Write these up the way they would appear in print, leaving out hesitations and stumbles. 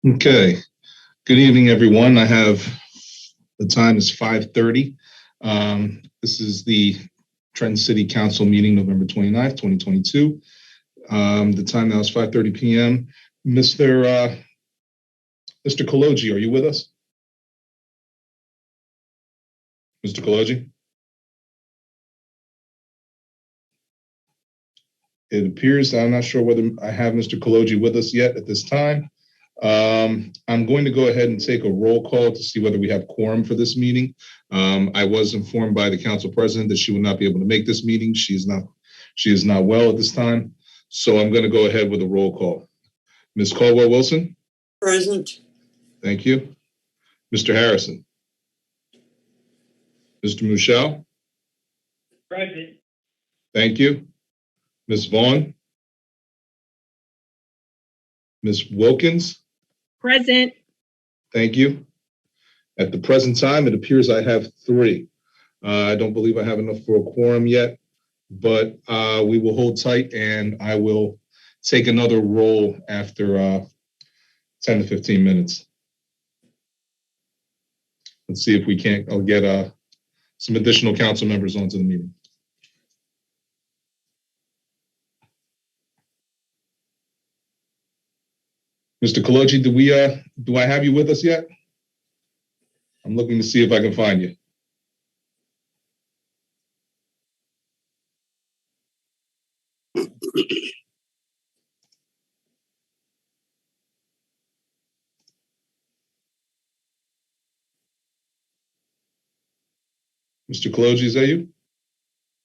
Okay. Good evening, everyone. I have the time is 5:30. This is the Trenton City Council meeting, November 29th, 2022. The time now is 5:30 p.m. Mr. Kaloji, are you with us? Mr. Kaloji? It appears, I'm not sure whether I have Mr. Kaloji with us yet at this time. I'm going to go ahead and take a roll call to see whether we have quorum for this meeting. I was informed by the council president that she will not be able to make this meeting. She is not well at this time. So I'm going to go ahead with a roll call. Ms. Caldwell-Wilson? Present. Thank you. Mr. Harrison? Mr. Muschel? Present. Thank you. Ms. Vaughn? Ms. Wilkins? Present. Thank you. At the present time, it appears I have 3. I don't believe I have enough for a quorum yet, but we will hold tight and I will take another roll after 10 to 15 minutes. Let's see if we can't get some additional council members onto the meeting. Mr. Kaloji, do I have you with us yet? I'm looking to see if I can find you. Mr. Kaloji, is that you?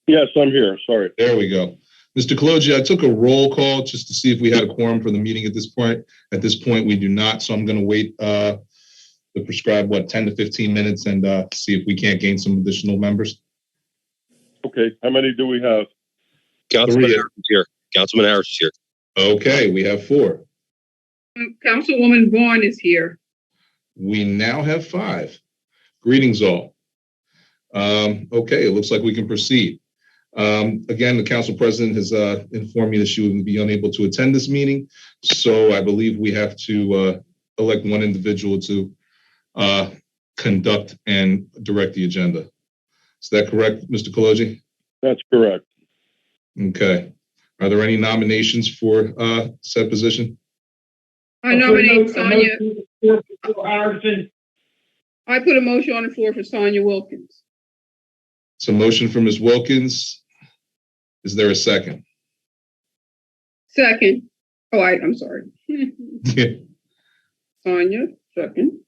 Yes, I'm here. Sorry. There we go. Mr. Kaloji, I took a roll call just to see if we had a quorum for the meeting at this point. At this point, we do not, so I'm going to wait the prescribed, 10 to 15 minutes and see if we can't gain some additional members. Okay, how many do we have? Councilman Harris is here. Councilman Harris is here. Okay, we have 4. Councilwoman Vaughn is here. We now have 5. Greetings all. Okay, it looks like we can proceed. Again, the council president has informed me that she will be unable to attend this meeting. So I believe we have to elect one individual to conduct and direct the agenda. Is that correct, Mr. Kaloji? That's correct. Okay. Are there any nominations for said position? I nominate Sonia. Harrison. I put a motion on the floor for Sonia Wilkins. It's a motion for Ms. Wilkins. Is there a second? Second. Oh, I'm sorry. Sonia, second.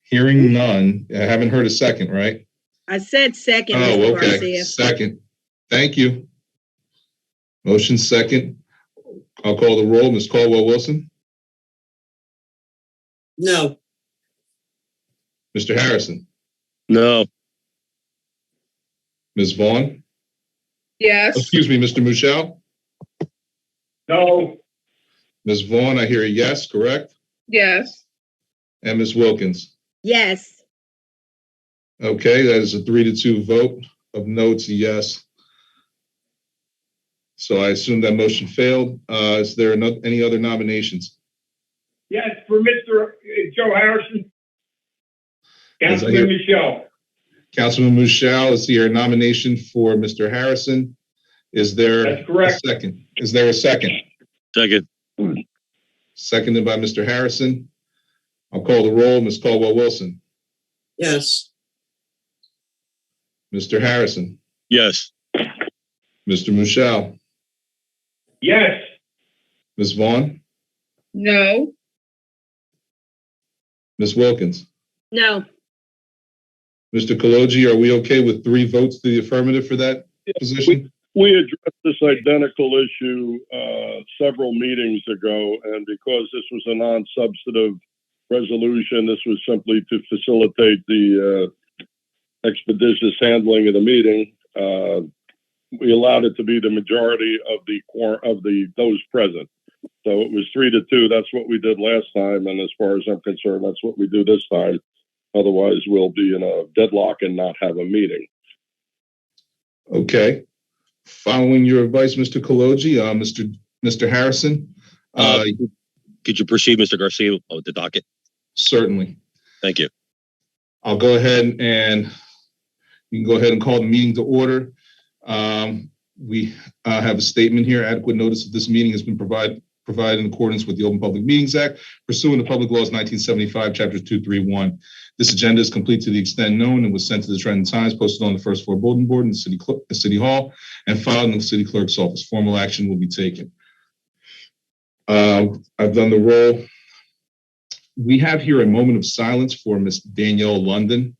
Hearing none. I haven't heard a second, right? I said second. Oh, Mr. okay. Garcia. Second. Thank you. Motion second. I'll call the roll. Ms. Caldwell-Wilson? No. Mr. Harrison? No. Ms. Vaughn? Yes. Excuse me, Mr. Muschel? No. Ms. Vaughn, I hear a yes, correct? Yes. And Ms. Wilkins? Yes. Okay, that is a 3-2 vote. Of no to yes. So I assume that motion failed. Is there any other nominations? Yes, for Mr. Joe Harrison. Councilman Michelle. Councilman Muschel, is here a nomination for Mr. Harrison? Is there That's correct. a second? Is there a second? Second. Seconded by Mr. Harrison. I'll call the roll. Ms. Caldwell-Wilson. Yes. Mr. Harrison. Yes. Mr. Muschel. Yes. Ms. Vaughn. No. Ms. Wilkins. No. Mr. Kaloji, are we okay with 3 votes to the affirmative for that position? We addressed this identical issue several meetings ago, and because this was a non-substantive resolution, this was simply to facilitate the expeditious handling of the meeting. We allowed it to be the majority of those present. So it was 3-2. That's what we did last time, and as far as I'm concerned, that's what we do this time. Otherwise, we'll be in a deadlock and not have a meeting. Okay. Following your advice, Mr. Kaloji, Mr. Harrison, Could you proceed, Mr. Garcia, with the docket? certainly. Thank you. I'll go ahead and you can go ahead and call the meeting to order. We have a statement here. Adequate notice of this meeting has been provided in accordance with the Open Public Meetings Act pursuant to Public Laws 1975, Chapter 231. This agenda is complete to the extent known and was sent to the Trenton Times, posted on the first floor bulletin board in the City Hall, and filed in the City Clerk's office. Formal action will be taken. I've done the roll. We have here a moment of silence for Ms. Danielle London.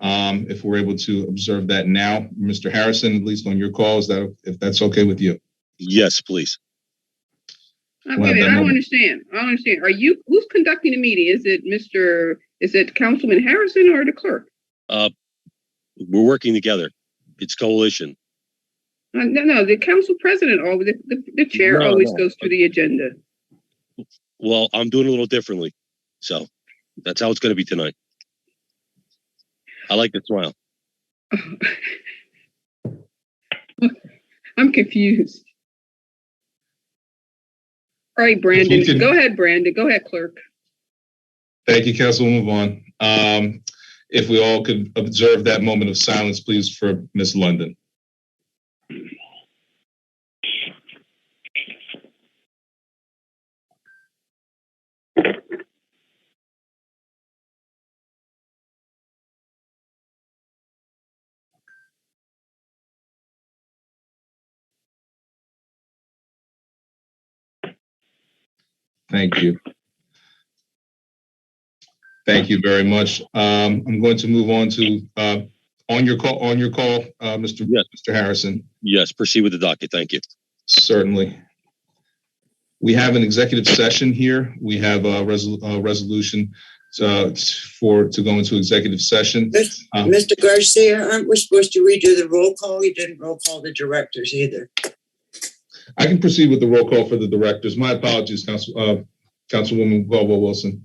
If we're able to observe that now, Mr. Harrison, at least on your call, if that's okay with you? Yes, please. I don't understand. Who's conducting the meeting? Is it Councilman Harrison or the clerk? We're working together. It's coalition. No, the council president always, the chair always goes through the agenda. Well, I'm doing a little differently. So that's how it's going to be tonight. I like the smile. I'm confused. All right, Brandon. Go ahead, Brandon. Go ahead, clerk. Thank you, Councilwoman Vaughn. If we all could observe that moment of silence, please, for Ms. London. Thank you. Thank you very much. I'm going to move on to on your call, Mr. Harrison. Yes, proceed with the docket. Thank you. Certainly. We have an executive session here. We have a resolution to go into executive session. Mr. Garcia, aren't we supposed to redo the roll call? You didn't roll call the directors either. I can proceed with the roll call for the directors. My apologies, Councilwoman Caldwell-Wilson.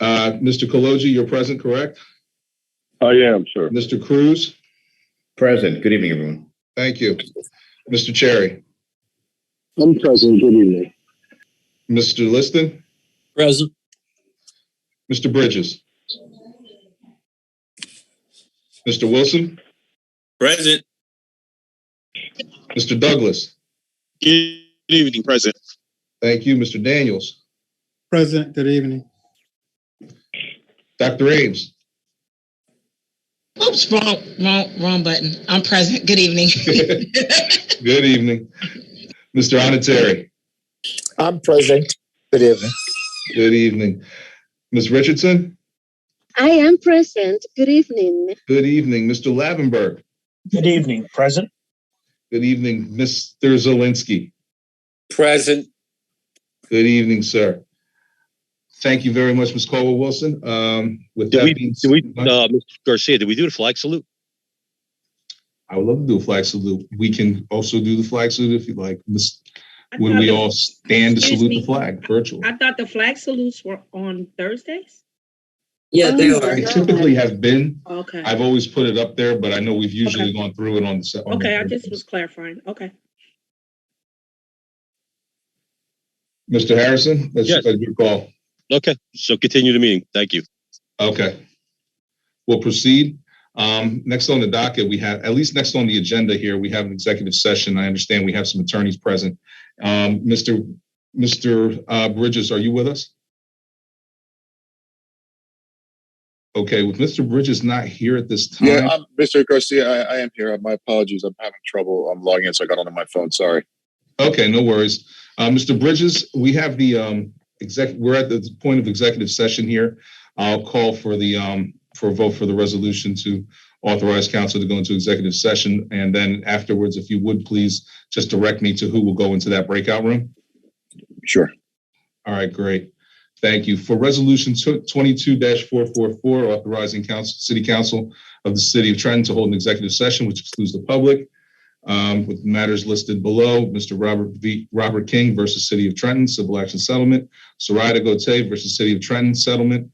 Mr. Kaloji, you're present, correct? I am, sir. Mr. Cruz? Present. Good evening, everyone. Thank you. Mr. Cherry? I'm present. Good evening. Mr. Liston? Present. Mr. Bridges? Mr. Wilson? Present. Mr. Douglas? Good evening. Present. Thank you. Mr. Daniels? Present. Good evening. Dr. Ames? Oops, wrong button. I'm present. Good evening. Good evening. Mr. Onateri? I'm present. Good evening. Good evening. Ms. Richardson? I am present. Good evening. Good evening. Mr. Lavenberg? Good evening. Present. Good evening. Mr. Zielinski? Present. Good evening, sir. Thank you very much, Ms. Caldwell-Wilson. With that being said, Mr. Garcia, did we do the flag salute? I would love to do a flag salute. We can also do the flag salute if you'd like. Would we all stand to salute the flag virtually? I thought the flag salutes were on Thursdays. Yeah, they are. They typically have been. Okay. I've always put it up there, but I know we've usually gone through it on the. Okay, I just was clarifying. Okay. Mr. Harrison, that's your call. Okay, so continue the meeting. Thank you. Okay. We'll proceed. Next on the docket, we have, at least next on the agenda here, we have an executive session. I understand we have some attorneys present. Mr. Bridges, are you with us? Okay, with Mr. Bridges not here at this time. Yeah, Mr. Garcia, I am here. My apologies. I'm having trouble. I'm logging in, so I got onto my phone. Sorry. Okay, no worries. Mr. Bridges, we have the we're at the point of executive session here. I'll call for the for a vote for the resolution to authorize council to go into executive session, and then afterwards, if you would please just direct me to who will go into that breakout room. Sure. All right, great. Thank you. For resolution 22-444, authorizing City Council of the City of Trenton to hold an executive session, which excludes the public, with matters listed below: Mr. Robert King versus City of Trenton, civil action settlement; Sarita Gote versus City of Trenton settlement;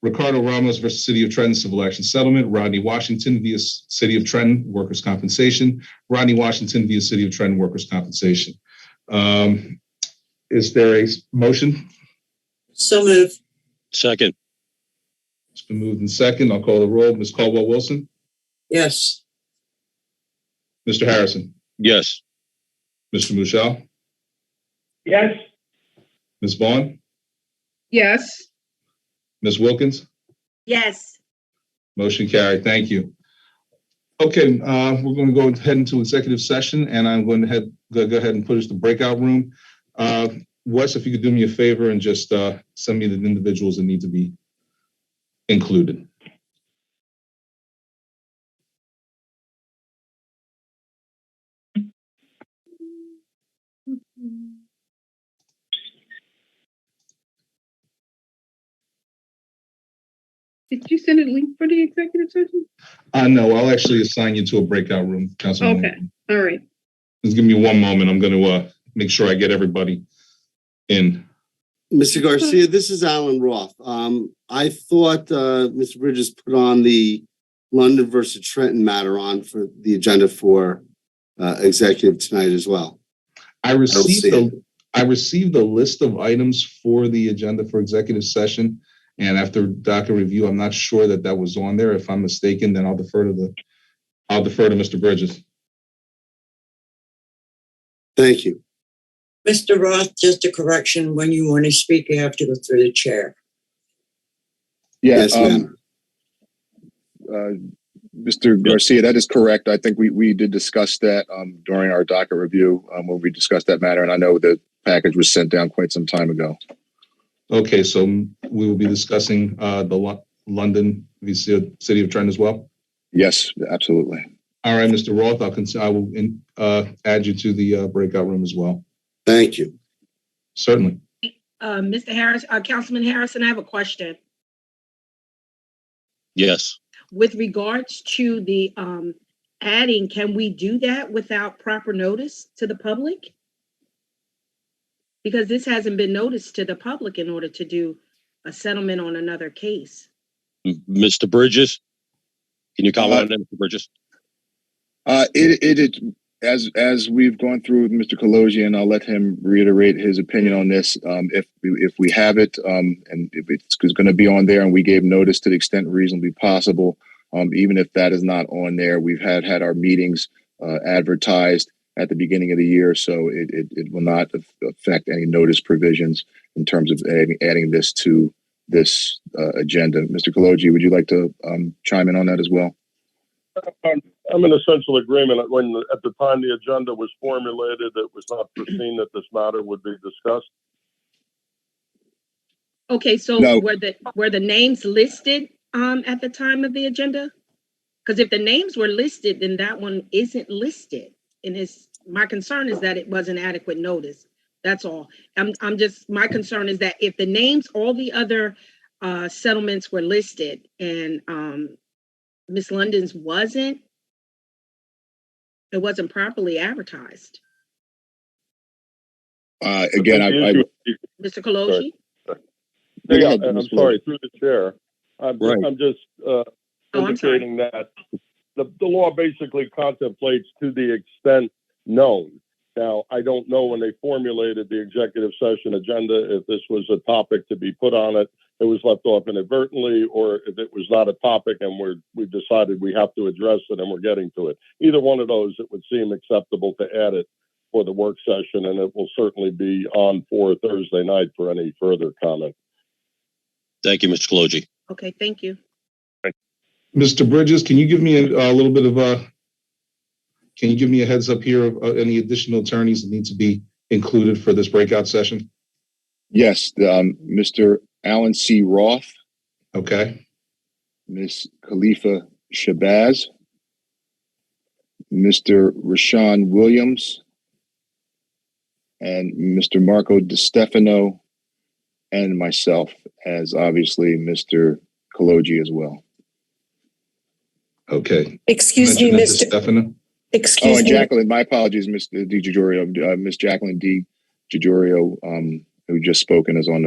Ricardo Ramos versus City of Trenton Civil Action Settlement. Rodney Washington via City of Trenton Workers' Compensation. Rodney Washington via City of Trenton Workers' Compensation. Is there a motion? So move. Second. It's been moved in second. I'll call the roll. Ms. Caldwell Wilson. Yes. Mr. Harrison. Yes. Mr. Mushal. Yes. Ms. Vaughn. Yes. Ms. Wilkins. Yes. Motion carried. Thank you. Okay, we're going to go ahead into executive session, and I'm going to go ahead and put us to breakout room. Wes, if you could do me a favor and just send me the individuals that need to be included. Did you send a link for the executive session? No, I'll actually assign you to a breakout room, Councilwoman. Okay, all right. Just give me one moment. I'm going to make sure I get everybody in. Mr. Garcia, this is Alan Roth. I thought Mr. Bridges put on the London versus Trenton matter on for the agenda for executive tonight as well. I received a list of items for the agenda for executive session, and after docket review, I'm not sure that was on there. If I'm mistaken, then I'll defer to Mr. Bridges. Thank you. Mr. Roth, just a correction. When you want to speak, you have to go through the chair. Yes, ma'am. Mr. Garcia, that is correct. I think we did discuss that during our docket review when we discussed that matter, and I know the package was sent down quite some time ago. Okay, so we will be discussing the London v. City of Trenton as well? Yes, absolutely. All right, Mr. Roth, I will add you to the breakout room as well. Thank you. Certainly. Mr. Harris, Councilman Harrison, I have a question. Yes. With regards to the adding, can we do that without proper notice to the public? Because this hasn't been noticed to the public in order to do a settlement on another case. Mr. Bridges, can you comment on that, Mr. Bridges? As we've gone through with Mr. Kalogian, I'll let him reiterate his opinion on this. If we have it, and if it's going to be on there, and we gave notice to the extent reasonably possible, even if that is not on there, we've had our meetings advertised at the beginning of the year, so it will not affect any notice provisions in terms of adding this to this agenda. Mr. Kalogi, would you like to chime in on that as well? I'm in essential agreement. When at the time the agenda was formulated, it was not foreseen that this matter would be discussed. Okay, so no. were the names listed at the time of the agenda? Because if the names were listed, then that one isn't listed. And my concern is that it wasn't adequate notice. That's all. My concern is that if the names, all the other settlements were listed and Miss London's wasn't, it wasn't properly advertised. Again, Mr. Kalogi? I'm sorry, through the chair. I'm just indicating that the law basically contemplates to the extent known. Now, I don't know when they formulated the executive session agenda, if this was a topic to be put on it, it was left off inadvertently, or if it was not a topic and we've decided we have to address it and we're getting to it. Either one of those, it would seem acceptable to add it for the work session, and it will certainly be on for Thursday night for any further comment. Thank you, Mr. Kalogi. Okay, thank you. Mr. Bridges, can you give me a little bit of can you give me a heads up here of any additional attorneys that need to be included for this breakout session? Yes, Mr. Alan C. Roth. Okay. Ms. Khalifa Shabazz. Mr. Rashawn Williams. And Mr. Marco DiStefano. And myself, as obviously Mr. Kalogi as well. Okay. Excuse me, Mr. Stefano. Excuse me. Jacqueline, my apologies, Mr. DiGiorgio. Miss Jacqueline DiGiorgio, who just spoken, is on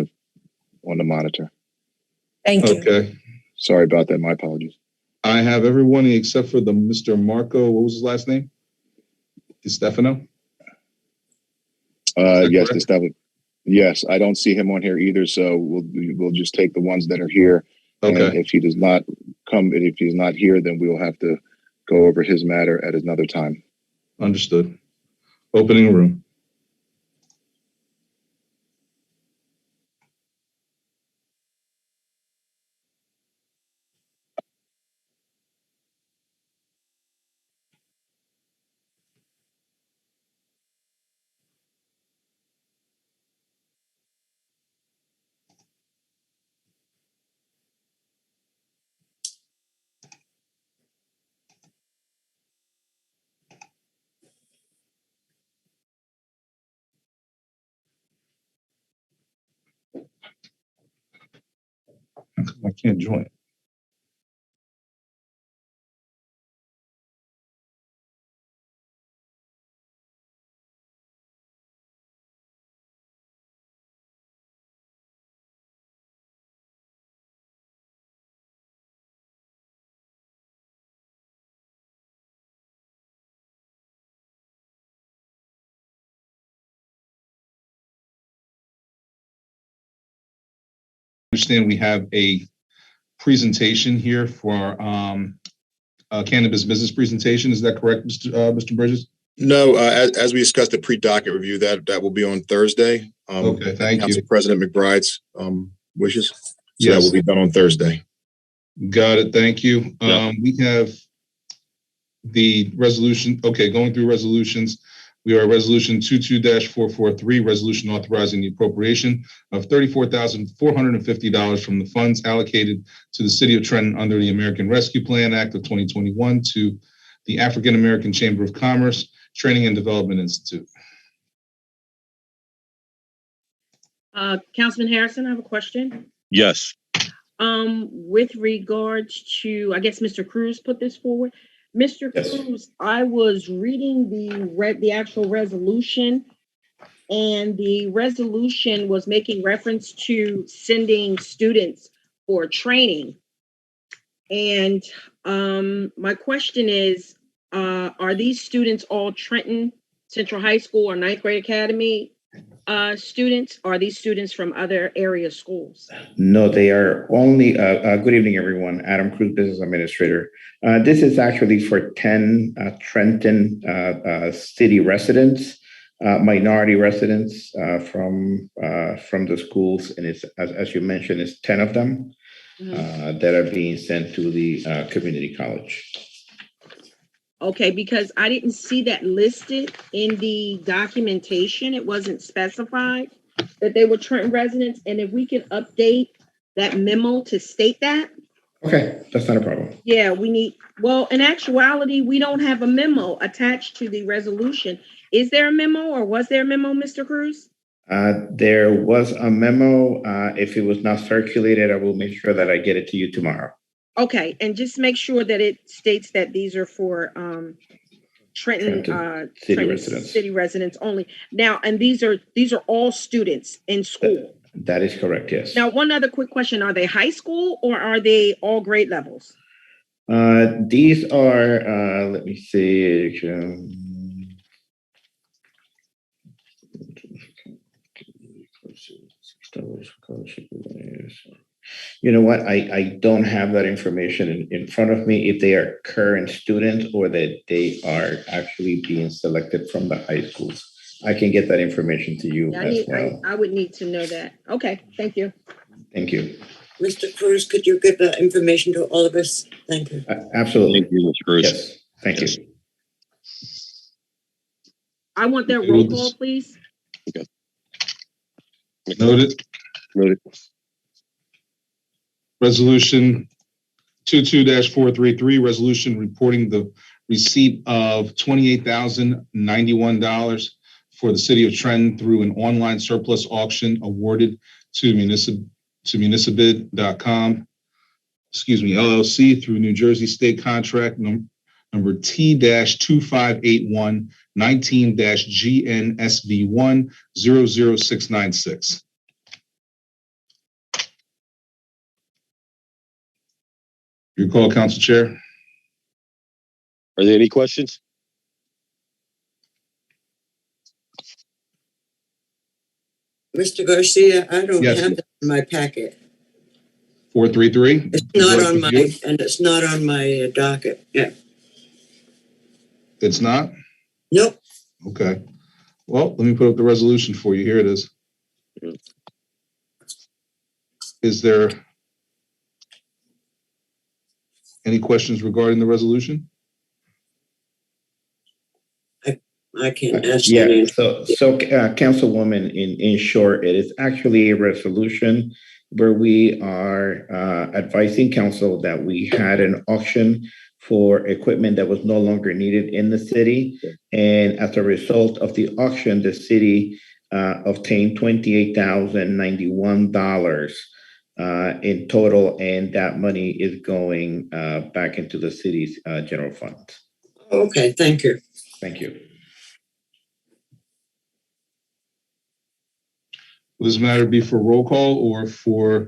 the monitor. Thank you. Okay. Sorry about that. My apologies. I have everyone except for the Mr. Marco, what was his last name? DiStefano? Yes, correct? Yes, I don't see him on here either, so we'll just take the ones that are here. And Okay, if he does not come, and if he's not here, then we'll have to go over his matter at another time. understood. Opening room. I can't join. Understand we have a presentation here for cannabis business presentation. Is that correct, Mr. Bridges? No, as we discussed the pre-docket review, that will be on Thursday. Okay, thank Council you. President McBride's wishes. So Yes. that will be done on Thursday. Got it. Thank you. Yeah. We have the resolution. Okay, going through resolutions. We are at resolution 22-443, resolution authorizing the appropriation of $34,450 from the funds allocated to the city of Trenton under the American Rescue Plan Act of 2021 to the African American Chamber of Commerce Training and Development Institute. Councilman Harrison, I have a question. Yes. With regards to, I guess Mr. Cruz put this forward. Mr. Yes. Cruz, I was reading the actual resolution, and the resolution was making reference to sending students for training. And my question is, are these students all Trenton Central High School or Ninth Grade Academy students? Or are these students from other area schools? No, they are only, good evening, everyone. Adam Cruz, Business Administrator. This is actually for 10 Trenton city residents, minority residents from the schools. And it's, as you mentioned, it's 10 of them that are being sent to the community college. Okay, because I didn't see that listed in the documentation. It wasn't specified that they were Trenton residents. And if we can update that memo to state that. Okay, that's not a problem. Yeah, we need, well, in actuality, we don't have a memo attached to the resolution. Is there a memo, or was there a memo, Mr. Cruz? There was a memo. If it was not circulated, I will make sure that I get it to you tomorrow. Okay, and just make sure that it states that these are for Trenton city residents only. Now, and these are all students in school. That is correct, yes. Now, one other quick question: are they high school or are they all grade levels? These are. Let me see. You know what? I don't have that information in front of me, if they are current students or that they are actually being selected from the high schools. I can get that information to you as well. I would need to know that. Okay, thank you. Thank you. Mr. Cruz, could you give that information to all of us? Thank you. Absolutely. Thank you, Mr. Cruz. Yes, thank you. I want that roll call, please. Okay. Noted. Noted. Resolution 22-433, resolution reporting the receipt of $28,091 for the city of Trenton through an online surplus auction awarded to municipbid.com, LLC through New Jersey State Contract number T-2581 19-GNSV1 00696. Your call, Council Chair. Are there any questions? Mr. Garcia, I don't Yes. have that in my packet. 433? It's not on my, and it's not on my docket. Yeah. It's not? Nope. Okay. Well, let me put up the resolution for you. Here it is. Is there any questions regarding the resolution? I can't ask Yeah, any. Councilwoman, in short, it is actually a resolution where we are advising council that we had an auction for equipment that was no longer needed in the city. And as a result of the auction, the city obtained $28,091 in total, and that money is going back into the city's general fund. Okay, thank you. Thank you. Will this matter be for roll call or for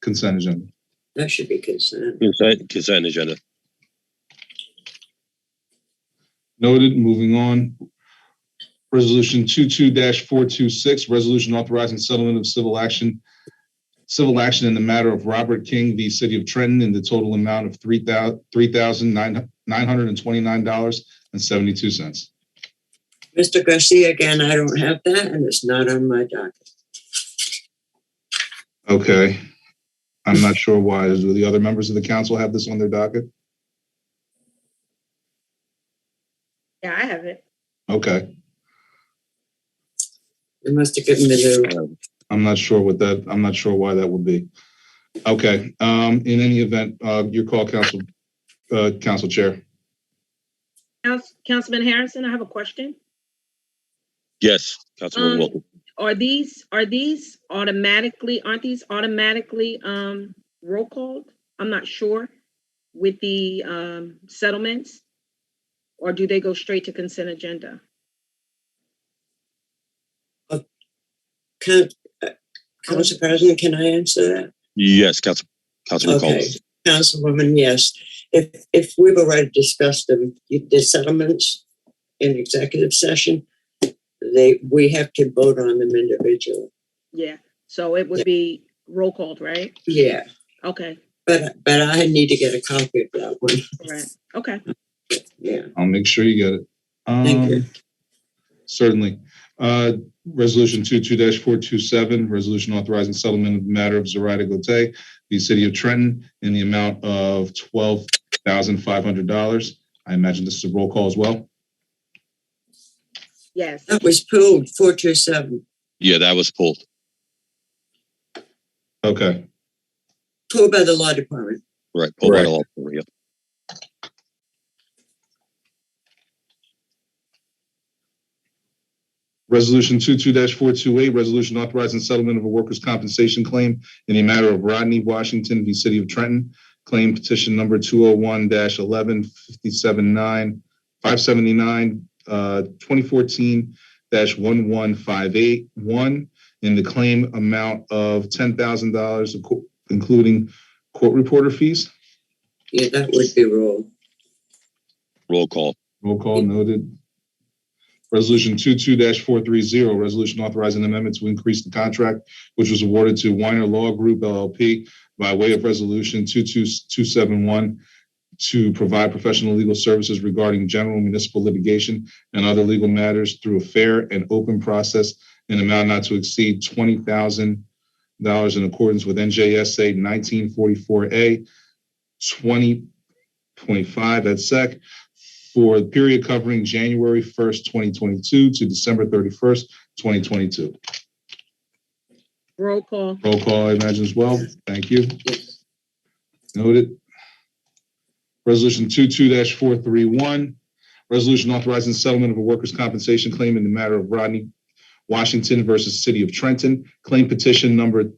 consent agenda? That should be consent. Consent agenda. Noted. Moving on. Resolution 22-426, resolution authorizing settlement of civil action in the matter of Robert King v. City of Trenton in the total amount of $3,929.72. Mr. Garcia, again, I don't have that, and it's not on my docket. Okay. I'm not sure why. Do the other members of the council have this on their docket? Yeah, I have it. Okay. They must have given me the. I'm not sure why that would be. Okay. In any event, your call, Council Chair. Councilman Harrison, I have a question. Yes, Councilman Wilson. Aren't these automatically roll called? I'm not sure with the settlements, or do they go straight to consent agenda? Council President, can I answer that? Yes, Councilman Okay, Collins. Councilwoman, yes. If we've already discussed the settlements in executive session, we have to vote on them individually. Yeah, so it would be roll called, right? Yeah. Okay. But I need to get a copy of that one. Right. Okay. Yeah. I'll make sure you get it. Thank you. Certainly. Resolution 22-427, resolution authorizing settlement of the matter of Zoraida Gote, the City of Trenton, in the amount of $12,500. I imagine this is a roll call as well. Yes. That was pulled, 427. Yeah, that was pulled. Okay. Pulled by the law department. Right. Pulled by the law department, yeah. Resolution 22-428, resolution authorizing settlement of a workers' compensation claim in the matter of Rodney Washington v. City of Trenton. Claim petition number 201-11-579, 2014-1158-1 in the claim amount of $10,000, including court reporter fees. Yeah, that would be roll. Roll call. Roll call noted. Resolution 22-430, resolution authorizing amendment to increase the contract, which was awarded to Weiner Law Group LLP by way of resolution 22271 to provide professional legal services regarding general municipal litigation and other legal matters through a fair and open process in amount not to exceed $20,000 in accordance with NJSA 1944A 20.5 at SEC for the period covering January 1st, 2022 to December 31st, 2022. Roll call. Roll call, I imagine as well. Thank you. Noted. Resolution 22-431, resolution authorizing settlement of a workers' compensation claim in the matter of Rodney Washington versus City of Trenton. Claim petition number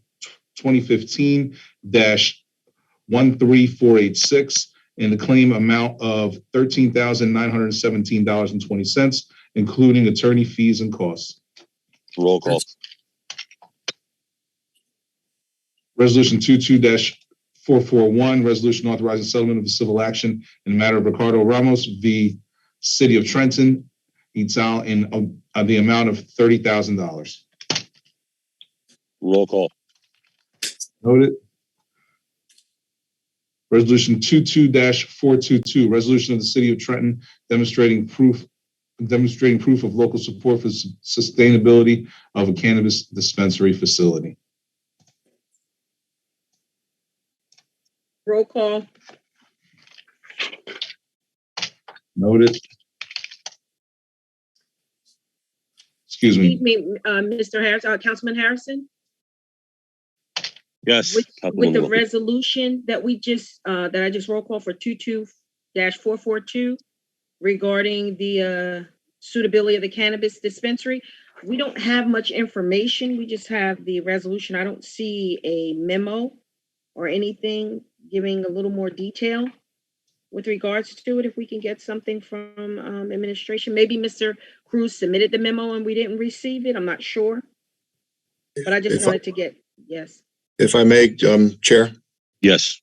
2015-13486 in the claim amount of $13,917.20, including attorney fees and costs. Roll call. Resolution 22-432, 441, resolution authorizing settlement of a civil action in the matter of Ricardo Ramos v. City of Trenton, in the amount of $30,000. Roll call. Noted. Resolution 22-422, resolution of the City of Trenton demonstrating proof of local support for sustainability of a cannabis dispensary facility. Roll call. Noted. Excuse me. Mr. Harris, Councilman Harrison? Yes. With the Councilwoman Wilkins. resolution that we just, that I just roll call for 22-442 regarding the suitability of the cannabis dispensary, we don't have much information. We just have the resolution. I don't see a memo or anything giving a little more detail with regards to it. If we can get something from administration, maybe Mr. Cruz submitted the memo and we didn't receive it. I'm not sure, but I just wanted to get, yes. If I may, Chair. Yes.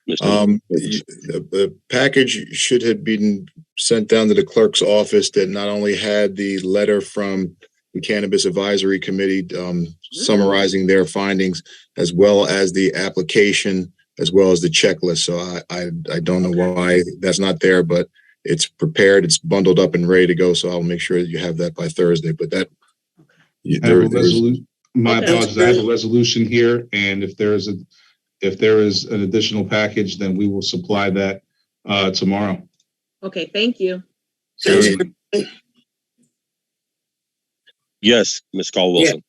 The package should have been sent down to the clerk's office that not only had the letter from the Cannabis Advisory Committee summarizing their findings, as well as the application, as well as the checklist. So I don't know why that's not there, but it's prepared, it's bundled up and ready to go. So I'll make sure that you have that by Thursday. But that My apologies. I have a resolution here, and if there is an additional package, then we will supply that tomorrow. Okay, thank you. Yes, Ms. Caldwell-Wilson.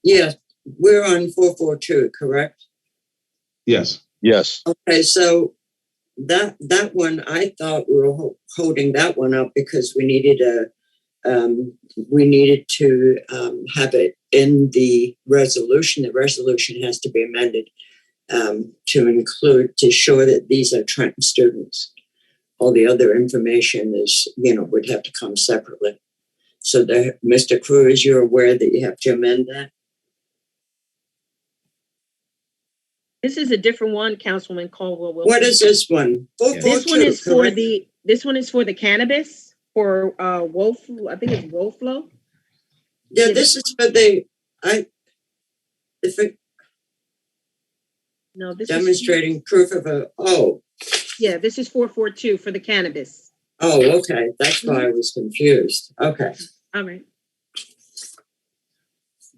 Yeah, we're on 442, correct? Yes. Yes. Okay, so that one, I thought we were holding that one up because we needed to have it in the resolution. The resolution has to be amended to show that these are Trenton students. All the other information is, would have to come separately. So Mr. Cruz, you're aware that you have to amend that? This is a different one, Councilman Caldwell-Wilson. What is this one? This one is for the cannabis for Wolf. I think it's Wolflow. Yeah, this is for demonstrating proof of Yeah, this is 442 for the cannabis. Oh, okay. That's why I was confused. Okay. All right.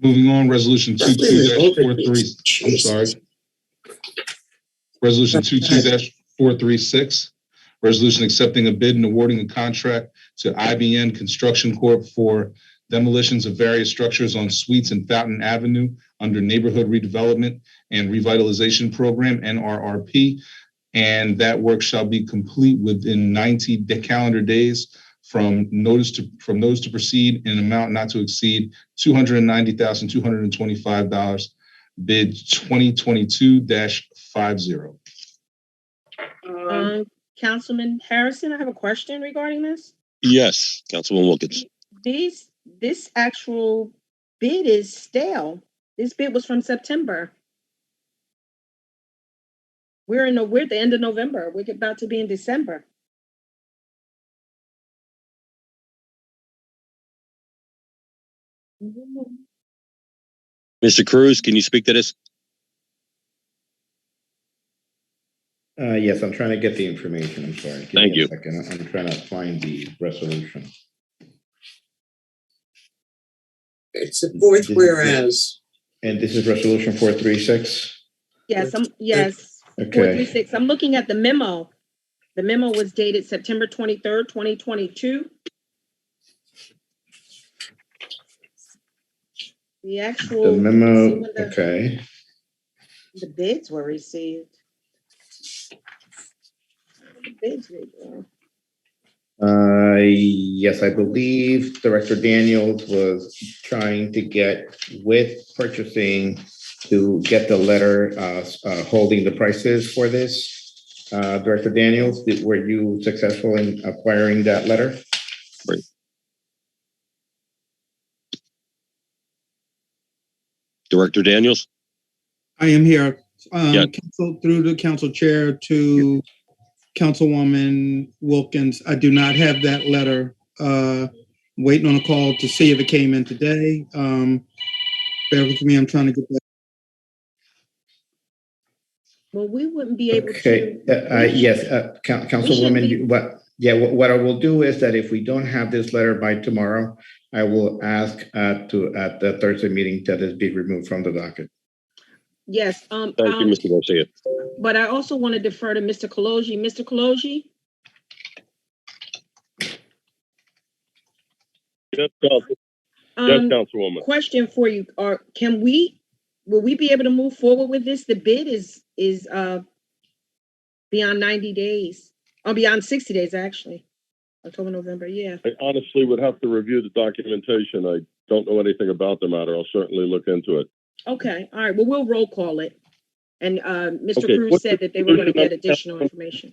Moving on, resolution 22-436. I'm sorry. Resolution 22-436. Resolution accepting a bid and awarding a contract to IBN Construction Corp. For demolitions of various structures on Suites and Fountain Avenue under Neighborhood Redevelopment and Revitalization Program, NRRP. And that work shall be complete within 90 calendar days from notice to proceed in an amount not to exceed $290,225. Bid 2022-50. Councilman Harrison, I have a question regarding this. Yes, Councilwoman Wilkins. This actual bid is stale. This bid was from September. We're at the end of November. We're about to be in December. Mr. Cruz, can you speak to this? Yes, I'm trying to get the information. I'm sorry. Give Thank me a you. second. I'm trying to find the resolution. It's the fourth whereas. And this is resolution 436? Yes, Okay. 436. I'm looking at the memo. The memo was dated September 23rd, 2022. The memo, okay. The bids were received. The bids Yes, I believe Director Daniels was trying to get with purchasing to get the letter holding the prices for this. Director Daniels, were you successful in acquiring that letter? Right. Director Daniels? I am here. Through the council chair to Councilwoman Wilkins, I do not have that letter. Waiting on a call to see if it came in today. Bear with me, I'm trying to get that. Well, we wouldn't be able Okay, to. yes, Councilwoman, what I will do is that if we don't have this letter by tomorrow, I will ask at the Thursday meeting that it be removed from the docket. Yes. Thank you, Mr. Garcia. But I also want to defer to Mr. Kaloji. Mr. Kaloji? Yes, Councilwoman. Question for you: will we be able to move forward with this? The bid is beyond 90 days, or beyond 60 days, actually. October, November, yeah. I honestly would have to review the documentation. I don't know anything about the matter. I'll certainly look into it. Okay, all right. Well, we'll roll call it. And Mr. Cruz said that they were going to get additional information.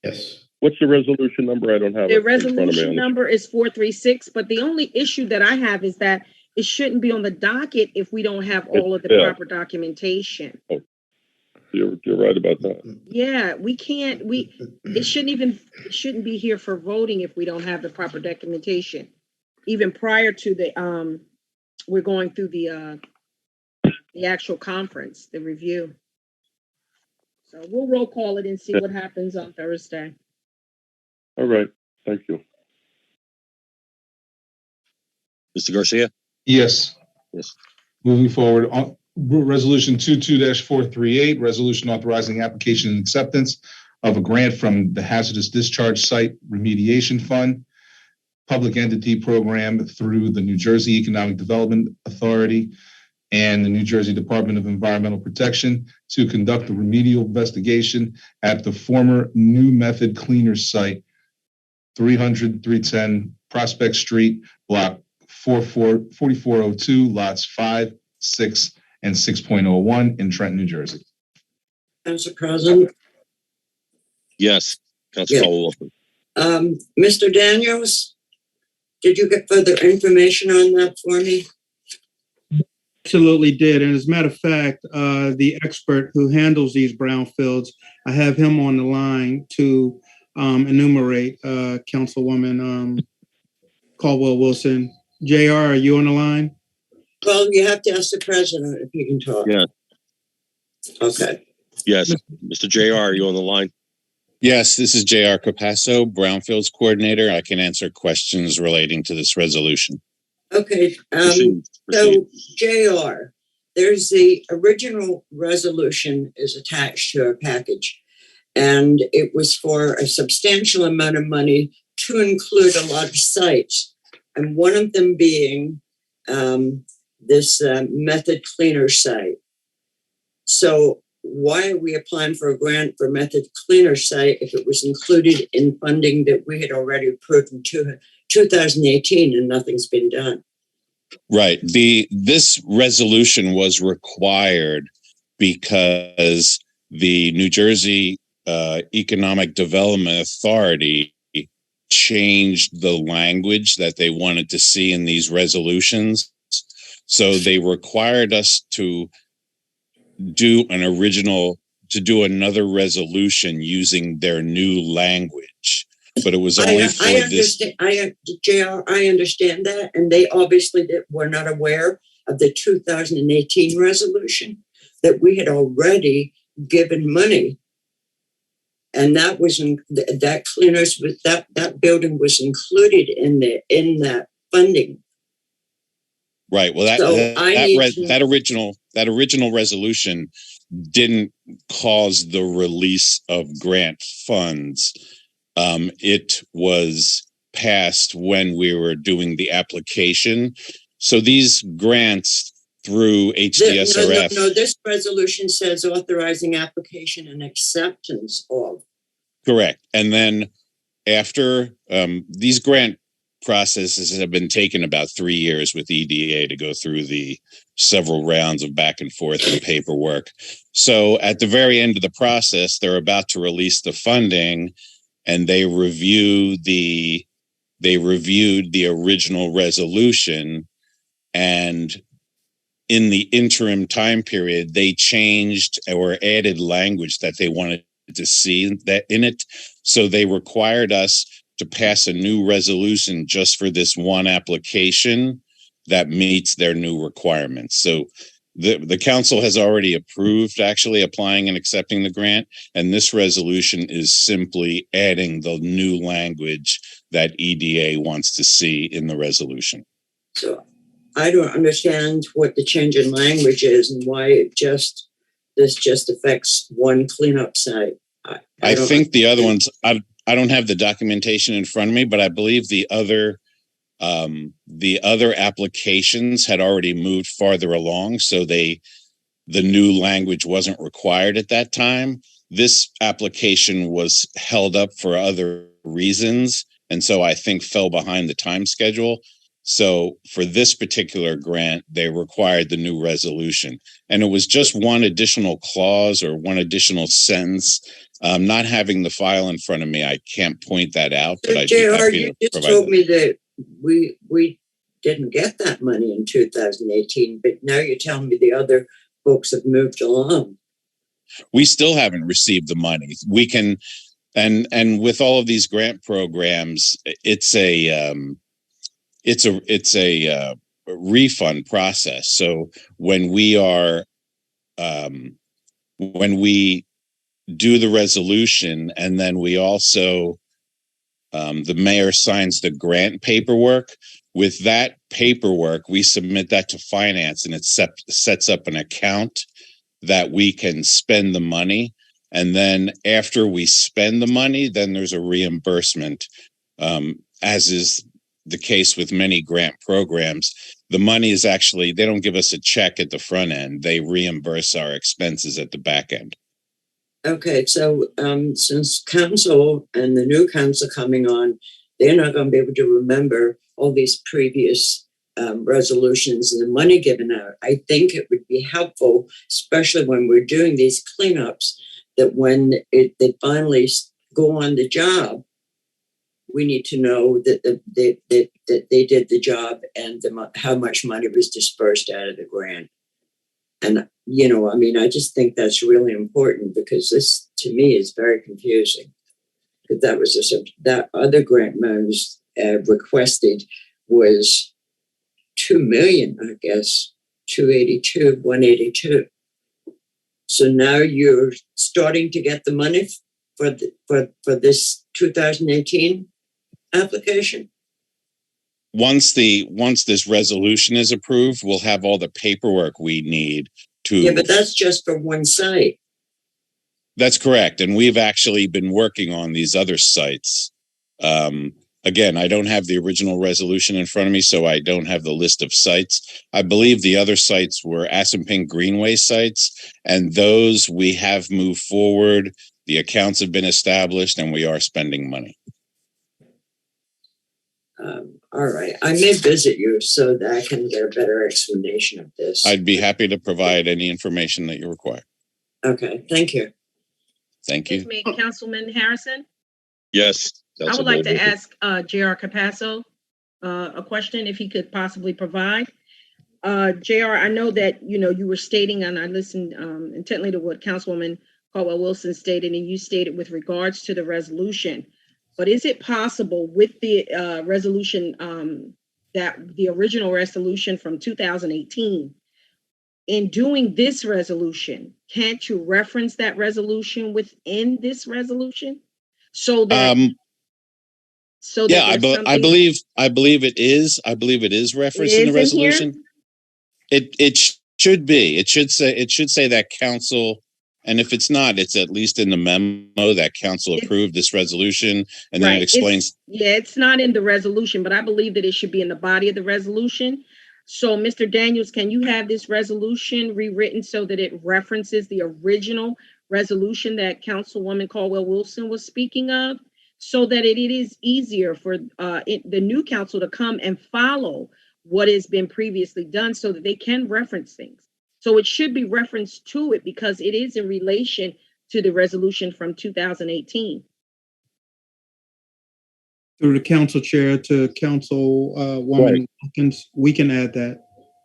Yes. What's the resolution number? I don't have it. The resolution number is 436, but the only issue that I have is that it shouldn't be on the docket if we don't have all of the proper documentation. Oh, you're right about that. Yeah, we can't, it shouldn't be here for voting if we don't have the proper documentation. Even prior to the, we're going through the actual conference, the review. So we'll roll call it and see what happens on Thursday. All right, thank you. Mr. Garcia? Yes. Yes. Moving forward, on Resolution 22-438, resolution authorizing application and acceptance of a grant from the Hazardous Discharge Site Remediation Fund, public entity program through the New Jersey Economic Development Authority and the New Jersey Department of Environmental Protection to conduct a remedial investigation at the former New Method Cleaner site, 300-310 Prospect Street, block 4402, lots 5, 6, and 6.01 in Trenton, New Jersey. Council President. Yes, Councilor Wilson. Mr. Daniels, did you get further information on that for me? Absolutely did. And as a matter of fact, the expert who handles these brownfields, I have him on the line to enumerate Councilwoman Caldwell Wilson. JR, are you on the line? Well, you have to ask the president if he can talk. Yeah. Okay. Yes, Mr. JR, are you on the line? Yes, this is JR Capasso, Brownfields Coordinator. I can answer questions relating to this resolution. Okay. So, JR, there's the original resolution is attached to our package, and it was for a substantial amount of money to include a lot of sites, and one of them being this Method Cleaner site. So why are we applying for a grant for Method Cleaner site if it was included in funding that we had already approved in 2018 and nothing's been done? Right. This resolution was required because the New Jersey Economic Development Authority changed the language that they wanted to see in these resolutions. So they required us to do another resolution using their new language. But it was only JR, I understand that. And they obviously were not aware of the 2018 resolution that we had already given money. And that was that cleaners with that building was included in that funding. Right. Well, that original resolution didn't cause the release of grant funds. It was passed when we were doing the application. So these grants through HDSRF. No, this resolution says authorizing application and acceptance of. Correct. And then after these grant processes have been taken about 3 years with EDA to go through the several rounds of back and forth and paperwork. So at the very end of the process, they're about to release the funding, and they reviewed the original resolution, and in the interim time period, they changed or added language that they wanted to see that in it. So they required us to pass a new resolution just for this one application that meets their new requirements. So the council has already approved actually applying and accepting the grant, and this resolution is simply adding the new language that EDA wants to see in the resolution. So I don't understand what the change in language is and why this just affects one cleanup site. I think the other ones, I don't have the documentation in front of me, but I believe the other applications had already moved farther along, so the new language wasn't required at that time. This application was held up for other reasons, and so I think fell behind the time schedule. So for this particular grant, they required the new resolution, and it was just one additional clause or one additional sentence. Not having the file in front of me, I can't point that out, but I'd be happy to just provide told that. me that we didn't get that money in 2018, but now you're telling me the other folks have moved along. We still haven't received the money. We can, and with all of these grant programs, it's a refund process. So when we do the resolution, and then we also the mayor signs the grant paperwork. With that paperwork, we submit that to finance, and it sets up an account that we can spend the money. And then after we spend the money, then there's a reimbursement, as is the case with many grant programs. The money is actually, they don't give us a check at the front end. They reimburse our expenses at the back end. Okay, so since council and the new council coming on, they're not going to be able to remember all these previous resolutions and the money given out. I think it would be helpful, especially when we're doing these cleanups, that when they finally go on the job, we need to know that they did the job and how much money was dispersed out of the grant. And, I just think that's really important, because this, to me, is very confusing. Because that other grant was requested was $2 million, I guess, 182. So now you're starting to get the money for this 2018 application. Once this resolution is approved, we'll have all the paperwork we need to. Yeah, but that's just for one site. That's correct. And we've actually been working on these other sites. Again, I don't have the original resolution in front of me, so I don't have the list of sites. I believe the other sites were Assunpink Greenway sites, and those we have moved forward. The accounts have been established, and we are spending money. All right. I may visit you so that I can get a better explanation of this. I'd be happy to provide any information that you require. Okay. Thank you. Thank you. Excuse me, Councilman Harrison. Yes. I would like to ask J.R. Capasso a question, if he could possibly provide. J.R., I know that, you were stating, and I listened intently to what Councilwoman Caldwell-Wilson stated, and you stated with regards to the resolution. But is it possible with the resolution, that the original resolution from 2018, in doing this resolution, can't you reference that resolution within this resolution? So that yeah, I believe it is. I believe it is referenced in the resolution. It should be. It should say that council. And if it's not, it's at least in the memo that council approved this resolution, and then it explains. It's not in the resolution, but I believe that it should be in the body of the resolution. So, Mr. Daniels, can you have this resolution rewritten so that it references the original resolution that Councilwoman Caldwell-Wilson was speaking of, so that it is easier for the new council to come and follow what has been previously done, so that they can reference things. So it should be referenced to it, because it is in relation to the resolution from 2018. Through the council chair to Councilwoman Wilkins, we can add that.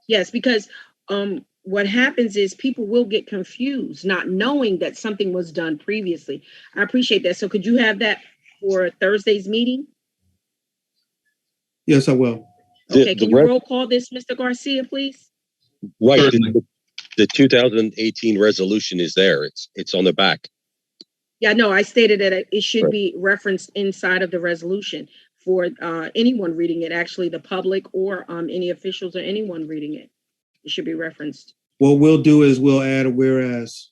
Yes, because what happens is people will get confused, not knowing that something was done previously. I appreciate that. So could you have that for Thursday's meeting? Yes, I will. Okay, can you roll call this, Mr. Garcia, please? Right. The 2018 resolution is there. It's on the back. Yeah, no, I stated that it should be referenced inside of the resolution for anyone reading it, actually the public or any officials or anyone reading it. It should be referenced. What we'll do is we'll add a whereas.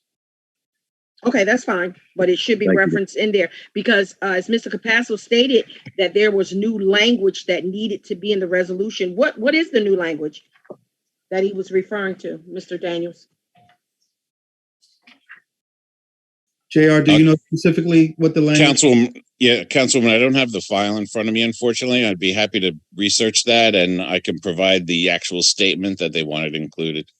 Okay, that's fine, but it should be referenced in there because as Mr. Capasso stated that there was new language that needed to be in the resolution. What is the new language that he was referring to, Mr. Daniels? JR, do you know specifically what the language? Councilwoman, I don't have the file in front of me, unfortunately. I'd be happy to research that and I can provide the actual statement that they wanted included.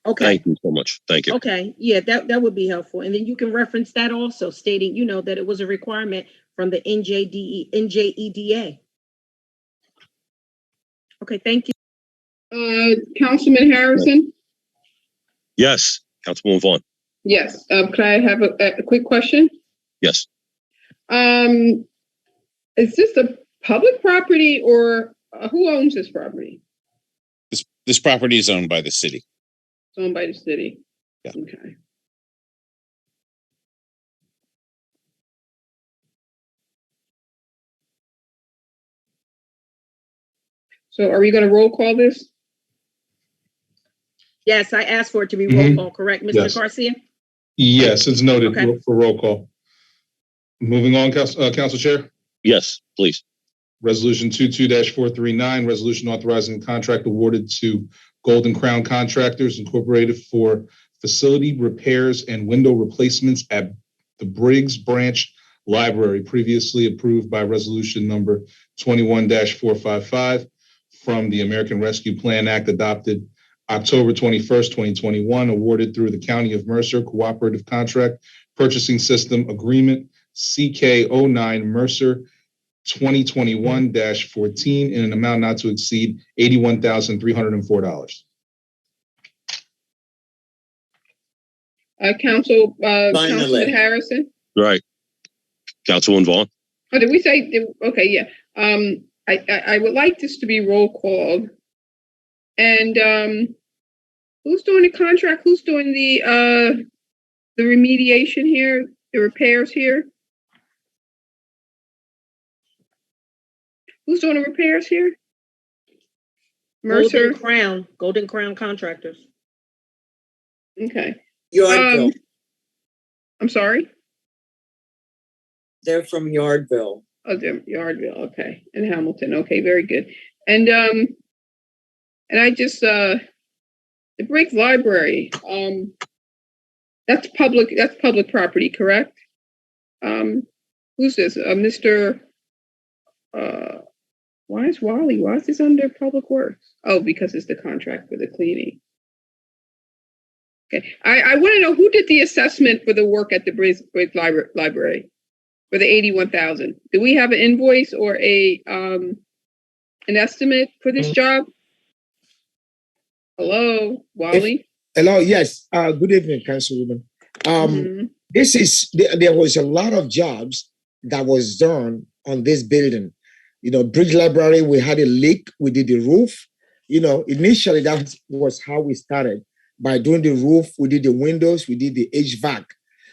Okay. Thank you so much. Thank you. Okay. Yeah, that would be helpful. And then you can reference that also, stating, that it was a requirement from the NJEDA. Okay, thank you. Councilman Harrison? Yes, Councilwoman Vaughn. Yes. Could I have a quick question? Yes. Is this a public property or who owns this property? This property is owned by the city. It's owned by the city. Yeah. Okay. So are we going to roll call this? Yes, I asked for it to be roll call, correct, Mr. Yes. Garcia? Yes, it's noted Okay. for roll call. Moving on, Council Chair. Yes, please. Resolution 22-439, resolution authorizing a contract awarded to Golden Crown Contractors Incorporated for facility repairs and window replacements at the Briggs Branch Library, previously approved by resolution number 21-455 from the American Rescue Plan Act adopted October 21st, 2021, awarded through the County of Mercer Cooperative Contract Purchasing System Agreement CK09 Mercer 2021-14 in an amount not to exceed $81,304. Councilman Harrison? Right. Councilwoman Vaughn? Oh, did we say? Okay, yeah. I would like this to be roll called. And who's doing the contract? Who's doing the remediation here? The repairs here? Who's doing the repairs here? Mercer. Golden Crown Contractors. Okay. Yardville. I'm sorry? They're from Yardville. Oh, they're Yardville. Okay. And Hamilton. Okay, very good. And I just the Briggs Library, that's public property, correct? Who's this? Mr. Why is Wally? Why is this under Public Works? Oh, because it's the contract for the cleaning. Okay. I want to know who did the assessment for the work at the Briggs Library for the $81,000. Do we have an invoice or an estimate for this job? Hello, Wally. Hello. Yes. Good evening, Councilwoman. There was a lot of jobs that was done on this building. Bridge Library, we had a leak. We did the roof. Initially that was how we started. By doing the roof, we did the windows, we did the HVAC.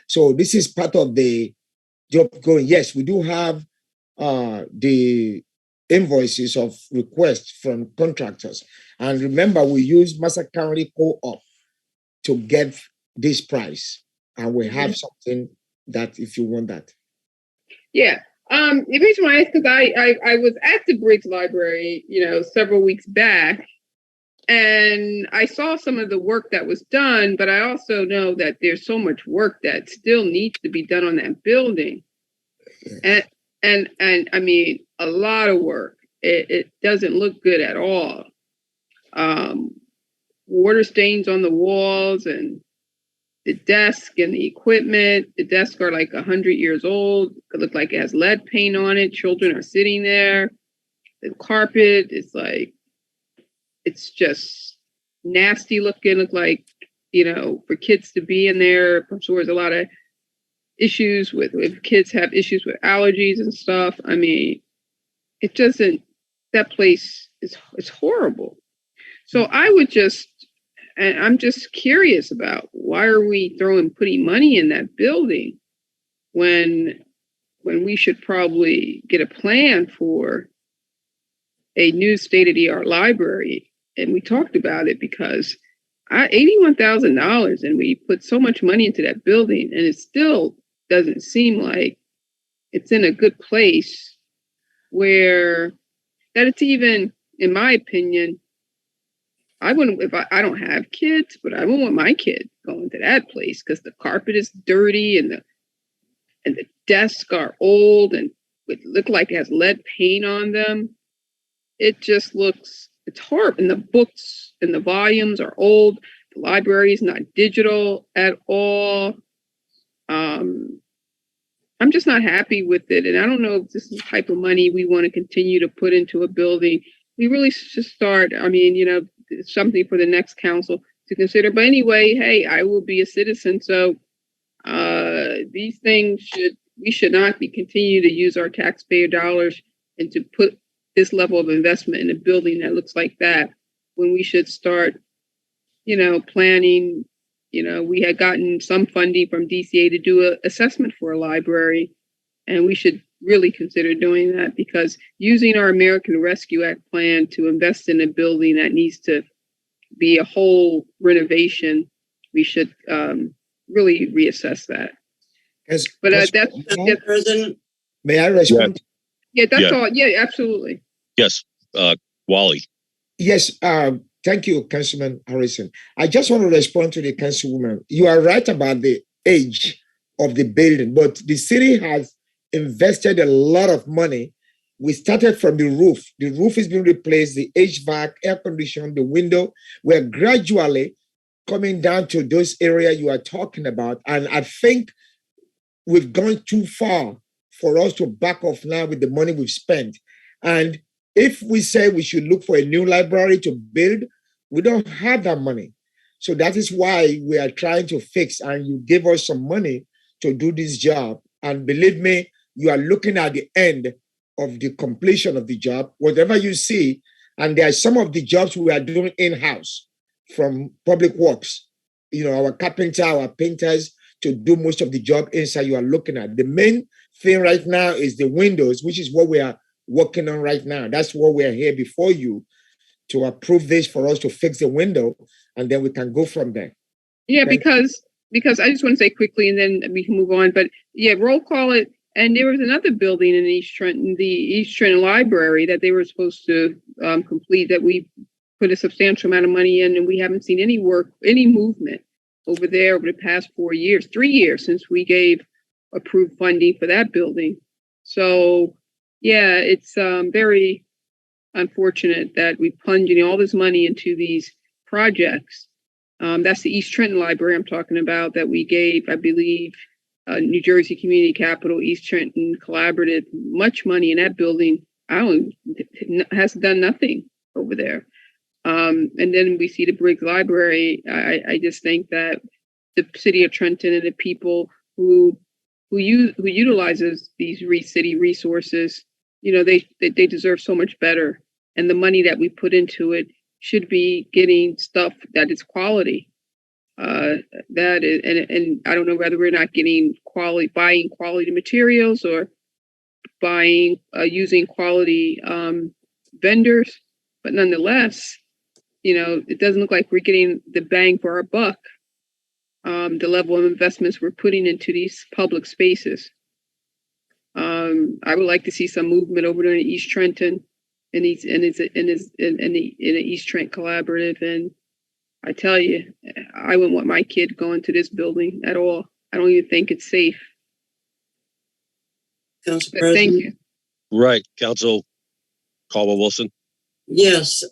So this is part of the job going. Yes, we do have the invoices of requests from contractors. And remember, we use Mercer County Co-op to get this price. And we have something that if you want that. Yeah. The reason why is because I was at the Briggs Library, several weeks back, and I saw some of the work that was done, but I also know that there's so much work that still needs to be done on that building. And I mean, a lot of work. It doesn't look good at all. Water stains on the walls and the desk and the equipment. The desks are like 100 years old. It looks like it has lead paint on it. Children are sitting there. The carpet is like, it's just nasty looking, look like, for kids to be in there. I'm sure there's a lot of issues with, if kids have issues with allergies and stuff. I mean, it doesn't, that place is horrible. So I would and I'm just curious about, why are we putting money in that building when we should probably get a plan for a new state-of-the-art library? And we talked about it because $81,000, and we put so much money into that building, and it still doesn't seem like it's in a good place where that it's even, in my opinion, I wouldn't, if I don't have kids, but I wouldn't want my kid going to that place because the carpet is dirty and the desks are old and it look like it has lead paint on them. It just looks, it's horrible. And the books and the volumes are old. The library is not digital at all. I'm just not happy with it. And I don't know if this is the type of money we want to continue to put into a building. We really should start, something for the next council to consider. But anyway, hey, I will be a citizen. So these things we should not be continue to use our taxpayer dollars and to put this level of investment in a building that looks like that, when we should start, planning. We had gotten some funding from DCA to do an assessment for a library, and we should really consider doing that, because using our American Rescue Act plan to invest in a building that needs to be a whole renovation, we should really reassess that. But that's President. May I respond? Yeah, that's all. Yeah, absolutely. Yes, Wally. Yes, thank you, Councilman Harrison. I just want to respond to the councilwoman. You are right about the age of the building, but the city has invested a lot of money. We started from the roof. The roof is being replaced, the HVAC, air conditioning, the window. We're gradually coming down to those areas you are talking about. And I think we've gone too far for us to back off now with the money we've spent. And if we say we should look for a new library to build, we don't have that money. So that is why we are trying to fix, and you give us some money to do this job. And believe me, you are looking at the end of the completion of the job, whatever you see. And there are some of the jobs we are doing in-house from Public Works, our carpenter, our painters, to do most of the job inside you are looking at. The main thing right now is the windows, which is what we are working on right now. That's what we are here before you to approve this for us to fix the window, and then we can go from there. Yeah, because I just want to say quickly, and then we can move on. But yeah, roll call it. And there was another building in East Trenton, the East Trenton Library, that they were supposed to complete, that we put a substantial amount of money in, and we haven't seen any movement over there over the past 3 years since we gave approved funding for that building. So yeah, it's very unfortunate that we plunge all this money into these projects. That's the East Trenton Library I'm talking about, that we gave, I believe, New Jersey Community Capital, East Trenton Collaborative, much money in that building. Has done nothing over there. And then we see the Briggs Library. I just think that the city of Trenton and the people who utilizes these city resources, they deserve so much better. And the money that we put into it should be getting stuff that is quality. That is, and I don't know whether we're not getting buying quality materials or using quality vendors, but nonetheless, it doesn't look like we're getting the bang for our buck. The level of investments we're putting into these public spaces. I would like to see some movement over there in East Trenton, in the East Trent Collaborative. And I tell you, I wouldn't want my kid going to this building at all. I don't even think it's safe. Thank you. Right, Council Caldwell-Wilson. Yes.